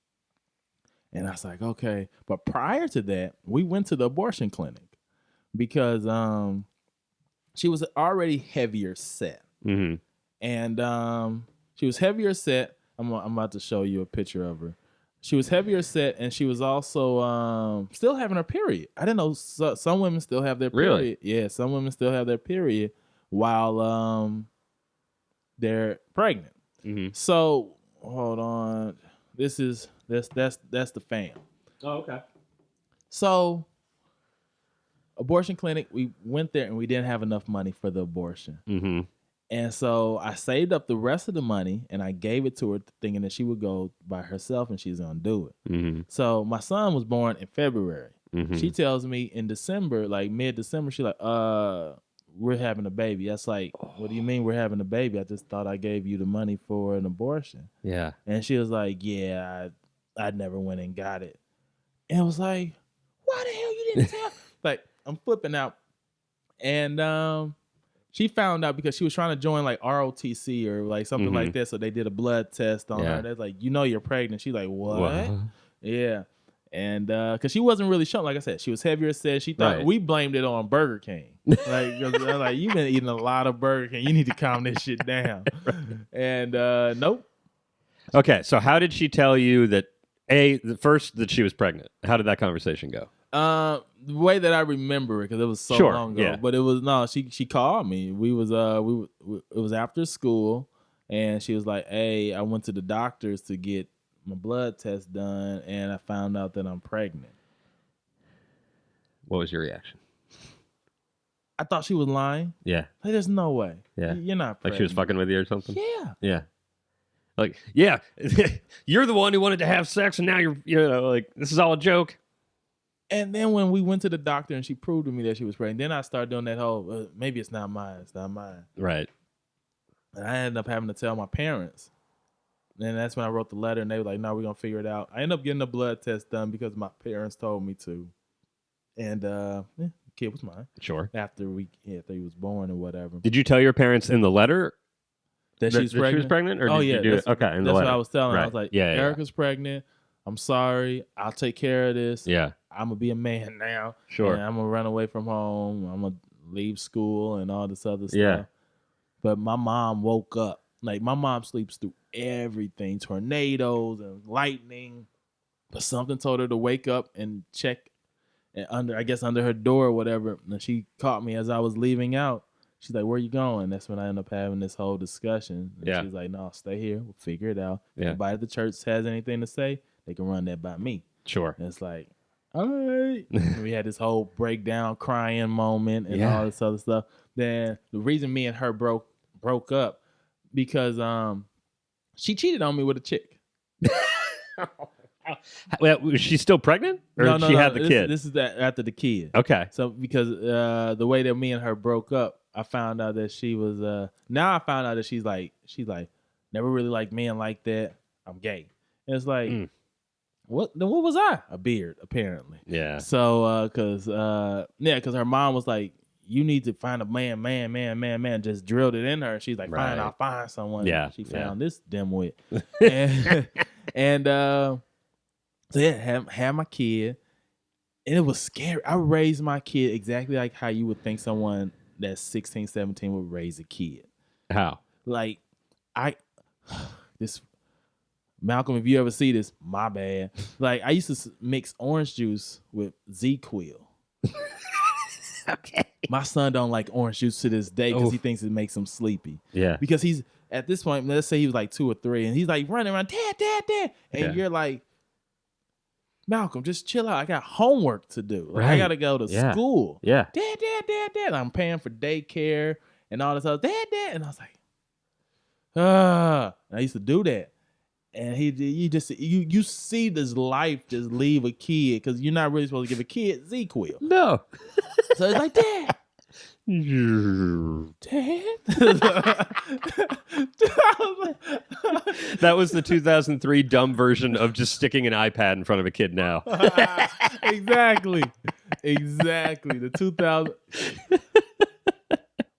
And I was like, "Okay." But prior to that, we went to the abortion clinic because she was already heavier set, and she was heavier set. I'm about to show you a picture of her. She was heavier set, and she was also still having her period. I didn't know some women still have their period. Really? Yeah, some women still have their period while they're pregnant. So hold on, that's the fam. Oh, okay. So abortion clinic, we went there and we didn't have enough money for the abortion. And so I saved up the rest of the money and I gave it to her thinking that she would go by herself and she's going to do it. So my son was born in February. She tells me in December, like mid-December, she's like, "We're having a baby." That's like, "What do you mean we're having a baby? I just thought I gave you the money for an abortion." Yeah. And she was like, "Yeah, I never went and got it." And I was like, "Why the hell you didn't tell?" Like, I'm flipping out. And she found out because she was trying to join like ROTC or like something like that. So they did a blood test on her. They're like, "You're pregnant." She's like, "What?" Yeah. And because she wasn't really shown, like I said, she was heavier set. She thought we blamed it on Burger King. Like, 'cause I'm like, you've been eating a lot of Burger King. You need to calm this shit down. And nope. Okay, so how did she tell you that the first that she was pregnant? How did that conversation go? The way that I remember it, because it was so Sure, long ago. yeah. But it was she called me. It was after school, and she was like, "Hey, I went to the doctors to get my blood test done, and I found out that I'm pregnant." What was your reaction? I thought she was lying. Yeah, Like, there's no way. Yeah. You're not pregnant. like she was fucking with you or something. Yeah. Yeah. Like, yeah, you're the one who wanted to have sex, and now you're like, this is all a joke. And then when we went to the doctor and she proved to me that she was pregnant, then I started doing that whole, maybe it's not mine. It's not mine. Right. And I ended up having to tell my parents. And that's when I wrote the letter, and they were like, no, we're going to figure it out. I ended up getting the blood test done because my parents told me to. And the kid was mine. Sure. After he was born or whatever. Did you tell your parents in the letter That that she was pregnant? Or Oh, did yeah. you do it? Okay, in the That's letter. what I was telling her. I Right. was like, Yeah, yeah, Erica's pregnant. I'm sorry. I'll take care of this. Yeah. I'm going to be a man now. Sure. And I'm going to run away from home. I'm going to leave school and all this other stuff. Yeah. But my mom woke up. Like, my mom sleeps through everything, tornadoes and lightning. But something told her to wake up and check under her door or whatever. And she caught me as I was leaving out. She's like, where you going? That's when I end up having this whole discussion. And Yeah. she's like, no, stay here. We'll figure it out. If Yeah. anybody at the church has anything to say, they can run that by me. Sure. And it's like, all right. And we had this whole breakdown, crying moment and Yeah. all this other stuff. Then the reason me and her broke up because she cheated on me with a chick. Well, was she still pregnant? Or No, she had the kid? This is after the kid. Okay. So because the way that me and her broke up, I found out that she was now I found out that she's like never really liked men like that. I'm gay. And it's like what was I? A beard, apparently. Yeah. So cause her mom was like, you need to find a man, just drilled it in her. She's like, fine, Right. I'll find someone. Yeah, She yeah. found this dimwit. and so yeah, had my kid. And it was scary. I raised my kid exactly like how you would think someone that's 16, 17 would raise a kid. How? Like, this, Malcolm, if you ever see this, my bad. Like, I used to mix orange juice with Z-Quil. Okay. My son don't like orange juice to this day because he thinks it makes him sleepy. Yeah. Because he's, at this point, let's say he was like 2 or 3, and he's like running around, dad. And you're like, Malcolm, just chill out. I got homework to do. Like, I got to go to school. Yeah. Dad. I'm paying for daycare and all this other. Dad. And I was like, I used to do that. And you see this life just leave a kid because you're not really supposed to give a kid Z-Quil. No. So it's like, Dad. That was the 2003 dumb version of just sticking an iPad in front of a kid now. Exactly. The 2000.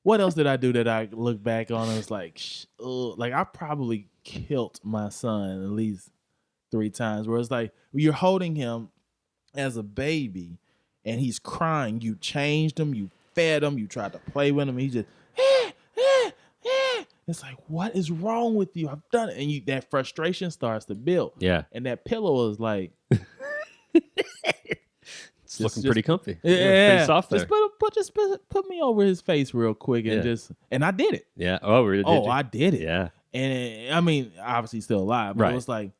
What else did I do that I look back on and was like, like I probably killed my son at least 3 times. Where it's like you're holding him as a baby and he's crying. You changed him, you fed him, you tried to play with him. He just, it's like, what is wrong with you? I've done it, and that frustration starts to build. Yeah. And that pillow is like. It's looking pretty comfy. Yeah, Pretty soft there. Just put me over his face real quick and I did it. Yeah. Oh, really? I did it. Yeah. And I mean, obviously still alive, but Right. it was like,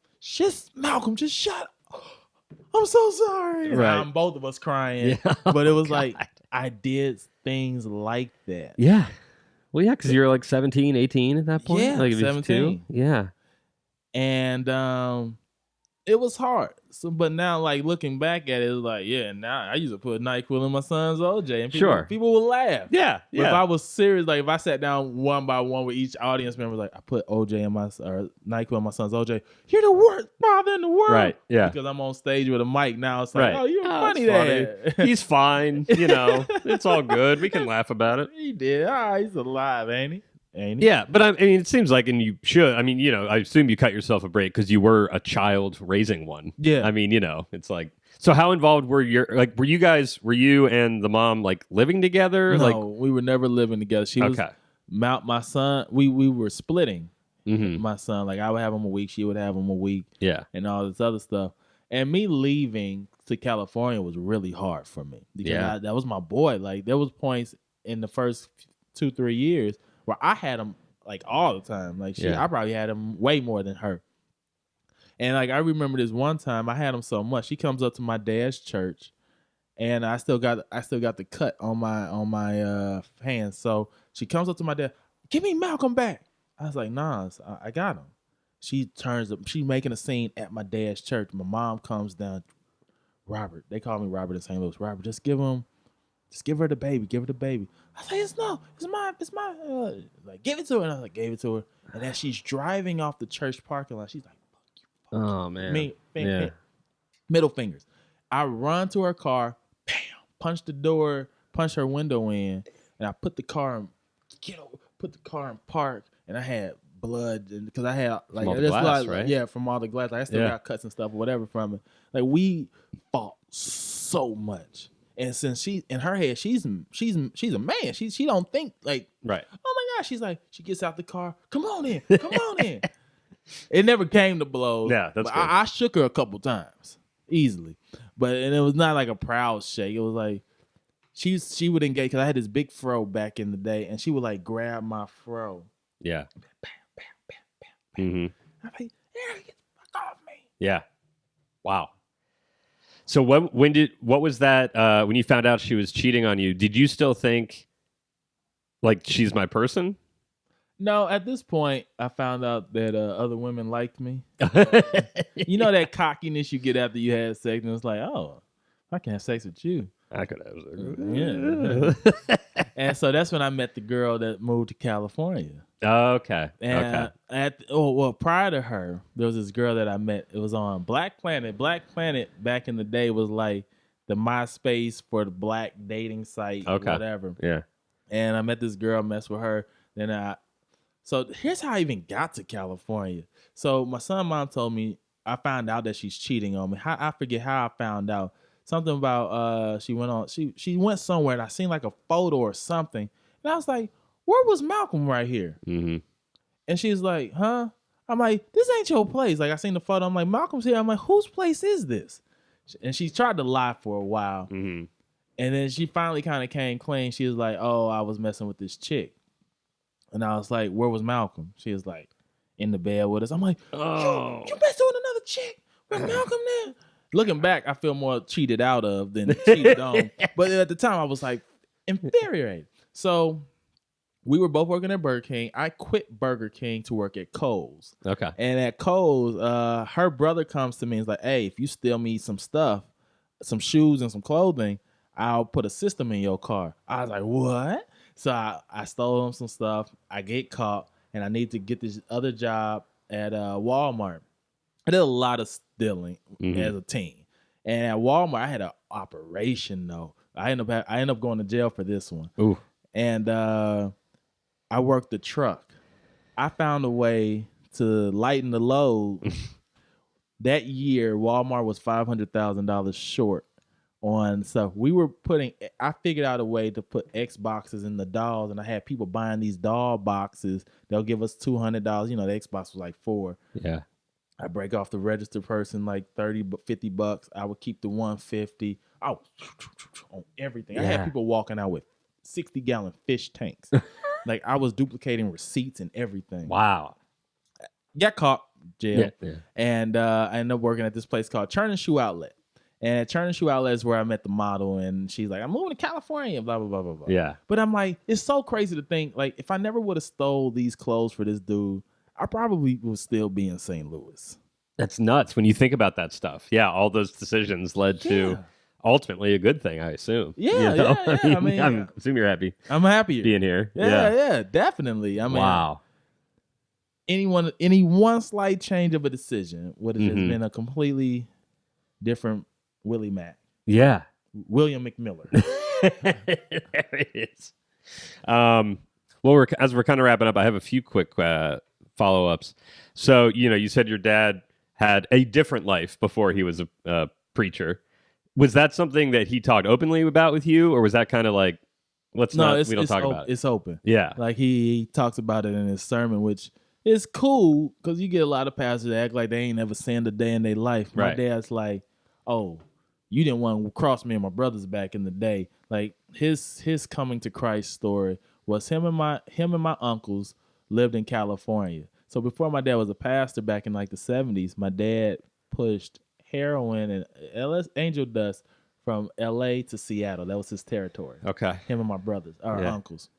Malcolm, just shut up. I'm so sorry. Right. And both of us crying. Yeah. But it was God. like, I did things like that. Yeah. Well, yeah, because you're like 17, 18 at that point. Yeah, like if you're 17. 2. Yeah. And it was hard. So, but now, like looking back at it, it's like, yeah. Now I used to put NyQuil in my son's OJ, and people would laugh. Yeah. But if I was serious, like if I sat down one by one with each audience member, like I put OJ in or NyQuil in my son's OJ, you're the worst father in the world. Right. Yeah. Because I'm on stage with a mic now. It's like, Right. oh, you're funny it's there. He's fine. It's all good. We can laugh about it. He did. He's alive, ain't he? Yeah, but I mean, it seems like, and you should. I mean, I assume you cut yourself a break because you were a child raising one. Yeah. I mean, it's like So how involved were were you and the mom like living together? No, we were never living together. She was Okay. my son. We were splitting. Mm-hmm. My son, like I would have him a week, she would have him a week, Yeah. and all this other stuff. And me leaving to California was really hard for me because that was my boy. Like there was points in the first 2-3 years where I had him like all the time. Like I probably had him way more than her. And like I remember this one time I had him so much. She comes up to my dad's church, and I still got the cut on my hand. So she comes up to my dad, give me Malcolm back. I was like, nah, I got him. She turns up, she's making a scene at my dad's church. My mom comes down, Robert. They call me Robert in St. Louis. Robert, just give her the baby. Give her the baby. I say, it's mine. Like, give it to her. And I was like, gave it to her. And as she's driving off the church parking lot, she's like, oh man. Middle fingers. I run to her car, bam, punch the door, punch her window in, and I put the car in park, and I had blood because I had like from all the glass, right? Yeah, from all the glass. Like, I still got cuts and stuff or whatever from it. Like we fought so much. And since she in her head, she's a man. She don't think like right. Oh my gosh, she's like, she gets out the car. Come on in. It never came to blows. Yeah, that's good. I shook her a couple times easily, and it was not like a proud shake. It was like she would engage because I had this big fro back in the day, and she would like grab my fro. Yeah. Bam, bam, bam, bam, bam. Mm-hmm. I'm like, get the fuck off me. Yeah. Wow. So what was that when you found out she was cheating on you? Did you still think like she's my person? No, at this point, I found out that other women liked me. You know that cockiness you get after you had sex, and it's like, oh, I can have sex with you. I could have sex. Yeah. And so that's when I met the girl that moved to California. Okay. And prior to her, there was this girl that I met. It was on Black Planet. Black Planet back in the day was like the MySpace for the black dating site, whatever. Yeah. And I met this girl, messed with her. So here's how I even got to California. So my son mom told me, I found out that she's cheating on me. I forget how I found out. Something about she went somewhere and I seen like a photo or something. And I was like, where was Malcolm right here? Mm-hmm. And she's like, huh? I'm like, this ain't your place. Like I seen the photo. I'm like, Malcolm's here. I'm like, whose place is this? And she tried to lie for a while. Mm-hmm. And then she finally kind of came clean. She was like, oh, I was messing with this chick. And I was like, where was Malcolm? She was like, in the bed with us. I'm like, oh, you messing with another chick? Where's Malcolm there? Looking back, I feel more cheated out of than cheated on. But at the time, I was like infuriated. So we were both working at Burger King. I quit Burger King to work at Kohl's. Okay. And at Kohl's, her brother comes to me and is like, hey, if you steal me some stuff, some shoes and some clothing, I'll put a system in your car. I was like, what? So I stole him some stuff. I get caught, and I need to get this other job at Walmart. I did a lot of stealing as a teen. And at Walmart, I had an operation, though. I ended up going to jail for this one. Ooh. And I worked the truck. I found a way to lighten the load. That year, Walmart was $500,000 short on stuff. I figured out a way to put Xboxes in the dolls, and I had people buying these doll boxes. They'll give us $200. You know, the Xbox was like $4. Yeah. I break off the register person like $50. I would keep the $150. I was on everything. Yeah. I had people walking out with 60-gallon fish tanks. Like I was duplicating receipts and everything. Wow. Got caught, jail. Yeah. And I ended up working at this place called Churn and Shoe Outlet. And at Churn and Shoe Outlet is where I met the model, and she's like, I'm moving to California, blah, blah, blah, blah, blah. Yeah. But I'm like, it's so crazy to think, like, if I never would have stole these clothes for this dude, I probably would still be in St. Louis. That's nuts when you think about that stuff. Yeah, all those decisions led to ultimately a good thing, I assume. Yeah, you know? I mean, I assume you're happy. I'm happy being here. Yeah, definitely. I mean, wow. Any one slight change of a decision would have just been a completely different Willie Macc. Yeah. William McMiller. There it is. Well, as we're kind of wrapping up, I have a few quick follow-ups. So, you said your dad had a different life before he was a preacher. Was that something that he talked openly about with you, or was that kind of like, we don't talk about it? It's open. Yeah. Like he talks about it in his sermon, which is cool because you get a lot of pastors that act like they ain't never sinned a day in their life. My Right. dad's like, oh, you didn't want to cross me and my brothers back in the day. Like his coming to Christ story was him and my uncles lived in California. So before my dad was a pastor back in like the 70s, my dad pushed heroin and angel dust from LA to Seattle. That was his territory. Okay. Him and my brothers, our Yeah. uncles.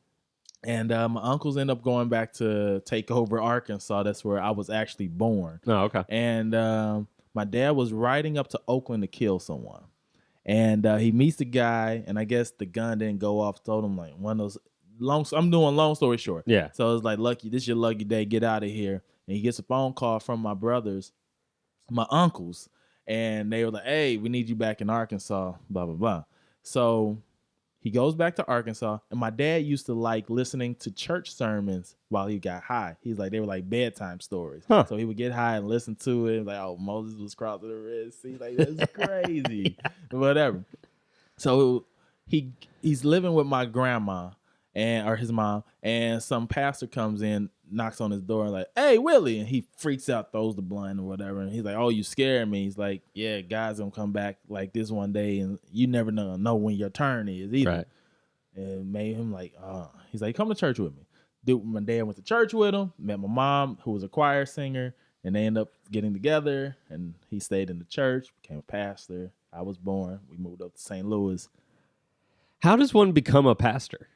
And my uncles ended up going back to take over Arkansas. That's where I was actually born. Oh, okay. And my dad was riding up to Oakland to kill someone. And he meets the guy, and I guess the gun didn't go off. Told him like one of those I'm doing long story short. Yeah. So it's like, lucky, this is your lucky day. Get out of here. And he gets a phone call from my brothers, my uncles, and they were like, hey, we need you back in Arkansas, blah, blah, blah. So he goes back to Arkansas, and my dad used to like listening to church sermons while he got high. He's like, they were like bedtime stories. Huh. So he would get high and listen to it. Like, oh, Moses was crossing the Red Sea. Like, that's crazy. Whatever. So he's living with my grandma or his mom, and some pastor comes in, knocks on his door, and like, hey, Willie, and he freaks out, throws the blunt or whatever, and he's like, oh, you scared me. He's like, yeah, God's gonna come back like this one day, and you never know when your turn is either. Right. And made him like, he's like, come to church with me. Dude, my dad went to church with him, met my mom, who was a choir singer, and they ended up getting together, and he stayed in the church, became a pastor. I was born. We moved up to St. Louis. How does one become a pastor?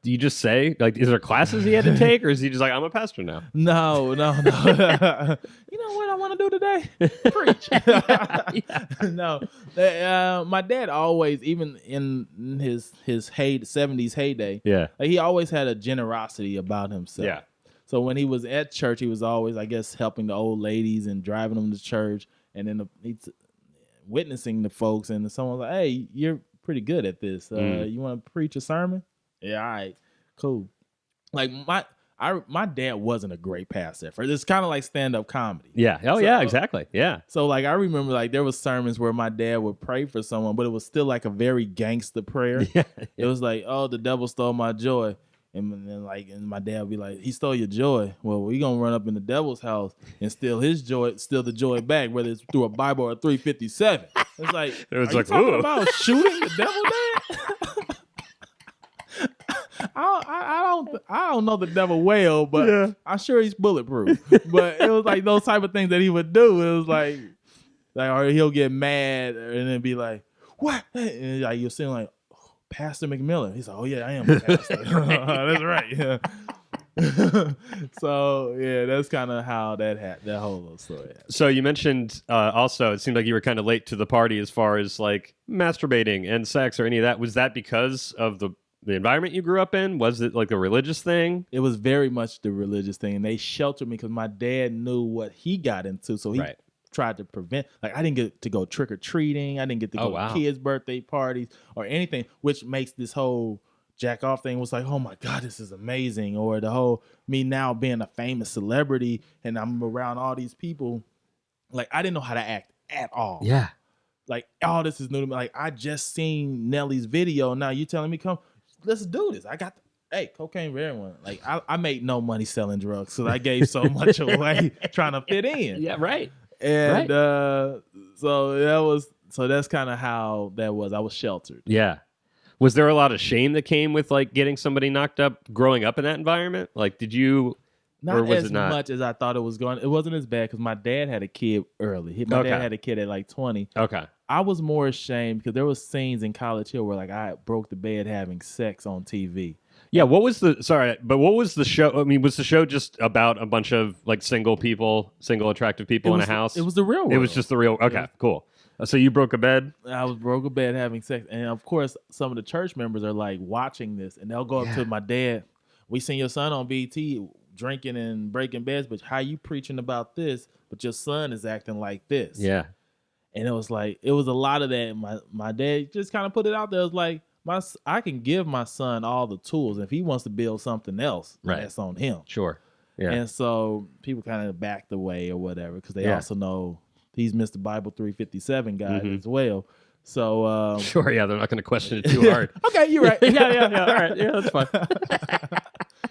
Do you just say, like, is there classes he had to take, or is he just like, I'm a pastor now? No. You know what I want to do today? Preach. No. My dad always, even in his 70s heyday, Yeah. like, he always had a generosity about himself. Yeah. So when he was at church, he was always, I guess, helping the old ladies and driving them to church, and then he's witnessing the folks, and someone's like, hey, you're pretty good at this. You want to preach a sermon? Yeah, all right, cool. Like my dad wasn't a great pastor at first. It's kind of like stand-up comedy. Yeah. Oh, yeah, exactly. Yeah. So like I remember like there was sermons where my dad would pray for someone, but it was still like a very gangster prayer. Yeah. It was like, oh, the devil stole my joy. And then and my dad would be like, he stole your joy. Well, we gonna run up in the devil's house and steal his joy, steal the joy back, whether it's through a Bible or a 357. It's like, It was are like, you talking ooh. about shooting the devil, man? I don't know the devil well, but Yeah. I'm sure he's bulletproof. But it was like those type of things that he would do. It was like or he'll get mad and then be like, what? And like you'll see him like, oh, Pastor McMillan. He's like, oh yeah, I am a pastor. That's right. Yeah. So yeah, that's kind of how that whole little story happened. So you mentioned also, it seemed like you were kind of late to the party as far as like masturbating and sex or any of that. Was that because of the environment you grew up in? Was it like a religious thing? It was very much the religious thing. And they sheltered me because my dad knew what he got into. So he tried to prevent, like I didn't get to go trick-or-treating. I didn't get to go to kids' birthday parties or anything, which makes this whole jack off thing was like, oh my God, this is amazing. Or the whole me now being a famous celebrity and I'm around all these people. Like I didn't know how to act at all. Yeah. Like all this is new to me. Like I just seen Nelly's video. Now you telling me come, let's do this. I got cocaine for everyone. Like I made no money selling drugs, so I gave so much away trying to fit in. Yeah, right. And so that's kind of how that was. I was sheltered. Yeah. Was there a lot of shame that came with like getting somebody knocked up growing up in that environment? Like, did you? Not or was as it not? much as I thought it was going. It wasn't as bad because my dad had a kid early. My dad had a kid at like 20. Okay. I was more ashamed because there was scenes in College Hill where like I broke the bed having sex on TV. Yeah, what was the show? I mean, was the show just about a bunch of like single attractive people in a house? It was the real world. It was just the real. Okay, cool. So you broke a bed? I broke a bed having sex. And of course, some of the church members are like watching this and they'll go up to my dad. We seen your son on BT drinking and breaking beds, but how you preaching about this, but your son is acting like this? Yeah. And it was a lot of that. My dad just kind of put it out there. It was like, I can give my son all the tools. If he wants to build something else, that's on him. Sure. Yeah. And so people kind of backed away or whatever because they also know he's Mr. Bible 357 guy as well. So Sure, yeah, they're not going to question it too hard. okay, you're right. yeah. All right, yeah, that's fine.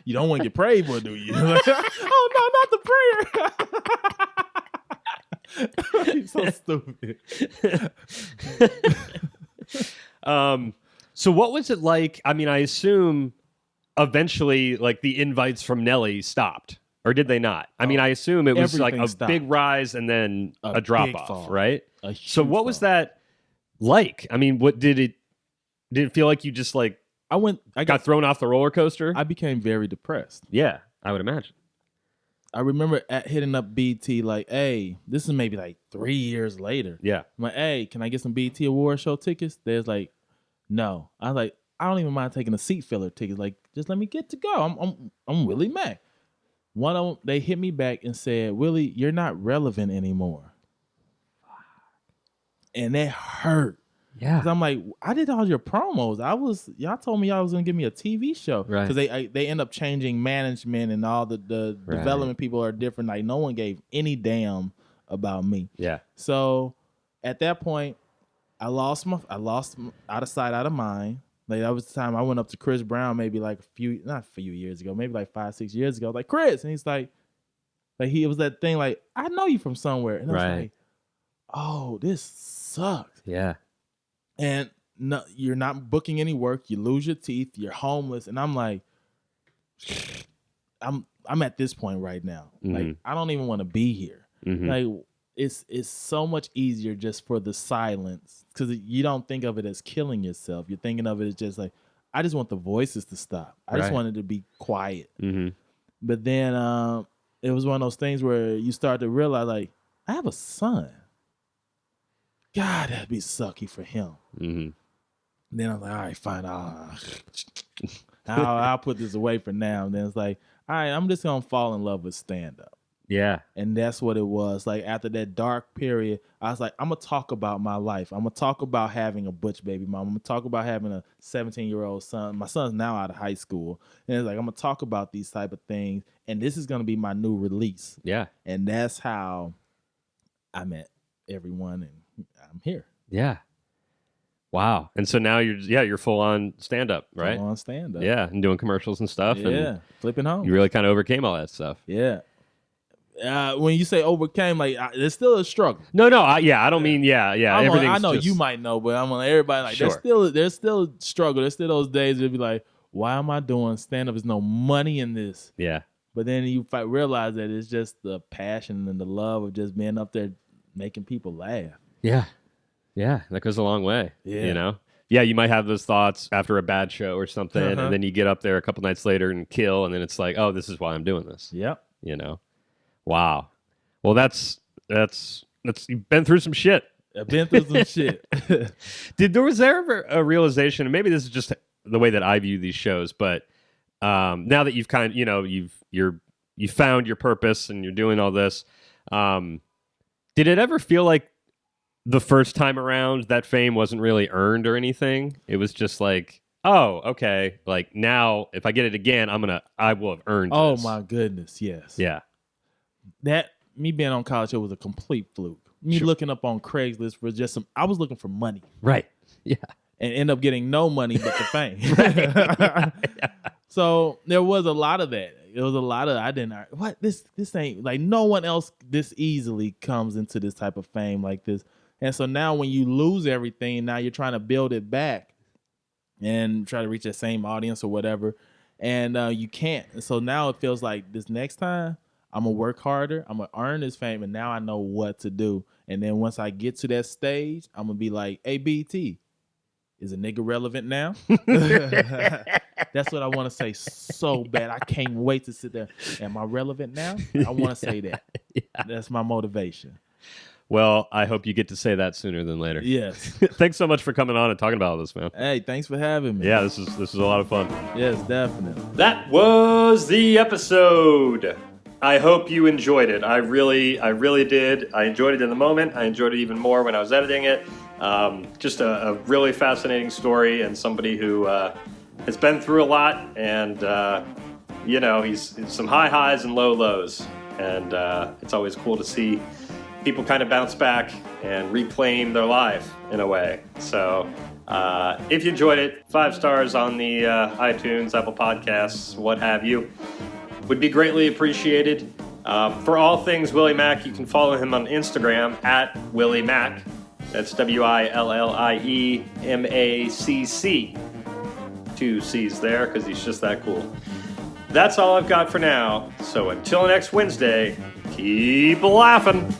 You don't want to get prayed for, do you? Oh no, not the prayer. He's so stupid. So what was it like? I mean, I assume eventually, like the invites from Nelly stopped, or did they not? I mean, I assume it was like everything a stopped. big rise and then a drop big off, fall. right? A So huge what was fall. that like? I mean, what did it feel like? You just like I got thrown off the roller coaster? I became very depressed. Yeah, I would imagine. I remember hitting up BT like, hey, this is maybe like 3 years later. Yeah. I'm like, hey, can I get some BT award show tickets? There's like, no. I was like, I don't even mind taking a seat filler ticket. Like, just let me get to go. I'm Willie Macc. One of them, they hit me back and said, Willie, you're not relevant anymore. And that hurt. Yeah. Cause I'm like, I did all your promos. Y'all told me y'all was gonna give me a TV show. Right. Cause they end up changing management and all the Right. development people are different. Like no one gave any damn about me. Yeah. So at that point, I lost out of sight, out of mind. Like that was the time I went up to Chris Brown maybe like not a few years ago, maybe like 5-6 years ago. Like Chris, and he's like it was that thing like I know you from somewhere, and I was Right. like, oh, this sucks. Yeah. And no, you're not booking any work. You lose your teeth. You're homeless, and I'm like, I'm at this point right now. Like I don't even want to be here. Like it's so much easier just for the silence because you don't think of it as killing yourself. You're thinking of it as just like I just want the voices to stop. I just Right. wanted to be quiet. But then it was one of those things where you start to realize like I have a son. God, that'd be sucky for him. Then I'm like, all right, fine. I'll put this away for now. And then it's like, all right, I'm just going to fall in love with stand-up. Yeah. And that's what it was. Like, after that dark period, I was like, I'm going to talk about my life. I'm going to talk about having a butch baby mom. I'm going to talk about having a 17-year-old son. My son's now out of high school. And it's like, I'm going to talk about these type of things. And this is going to be my new release. Yeah. And that's how I met everyone. And I'm here. Yeah. Wow. And so now you're full on stand up, right? Full on stand up. Yeah, and doing commercials and stuff. Yeah. And Flipping home. you really kind of overcame all that stuff. Yeah. When you say overcame, like there's still a struggle. No, I don't mean everything's I know just, you might know, but I'm on everybody like Sure. there's still struggle. There's still those days where you be like, why am I doing stand up? There's no money in this. Yeah. But then you realize that it's just the passion and the love of just being up there making people laugh. Yeah. Yeah, that goes a long way. Yeah. You know? Yeah, you might have those thoughts after a bad show or something, and then you get up there a couple nights later and kill, and then it's like, oh, this is why I'm doing this. Yep. You know? Wow. Well, that's you've been through some shit. I've been through some shit. Was there ever a realization, and maybe this is just the way that I view these shows, but now that you've kind of, you found your purpose and you're doing all this, did it ever feel like the first time around that fame wasn't really earned or anything? It was just like, oh, okay, like now if I get it again, I will have earned Oh this. my goodness, yes. Yeah. That me being on college show was a complete fluke. Me Sure. looking up on Craigslist for just I was looking for money. Right. Yeah. And end up getting no money but the fame. So there was a lot of that. It was a lot of this ain't like no one else this easily comes into this type of fame like this. And so now when you lose everything, now you're trying to build it back and try to reach that same audience or whatever. And you can't. And so now it feels like this next time I'm going to work harder. I'm going to earn this fame. And now I know what to do. And then once I get to that stage, I'm going to be like, hey, BT, is a nigga relevant now? That's what I want to say so bad. I can't wait to sit there. Am I relevant now? I want to say that. Yeah. That's my motivation. Well, I hope you get to say that sooner than later. Yes. Thanks so much for coming on and talking about all this, man. Hey, thanks for having me. Yeah, this is a lot of fun. Yes, definitely. That was the episode. I hope you enjoyed it. I really did. I enjoyed it in the moment. I enjoyed it even more when I was editing it. Just a really fascinating story, and somebody who has been through a lot, and he's some high highs and low lows, and it's always cool to see people kind of bounce back and reclaim their life in a way. So if you enjoyed it, 5 stars on the iTunes, Apple Podcasts, what have you, would be greatly appreciated. For all things Willie Macc, you can follow him on Instagram at Willie Macc. That's WILLIEMACC. 2 C's there because he's just that cool. That's all I've got for now. So until next Wednesday, keep laughing.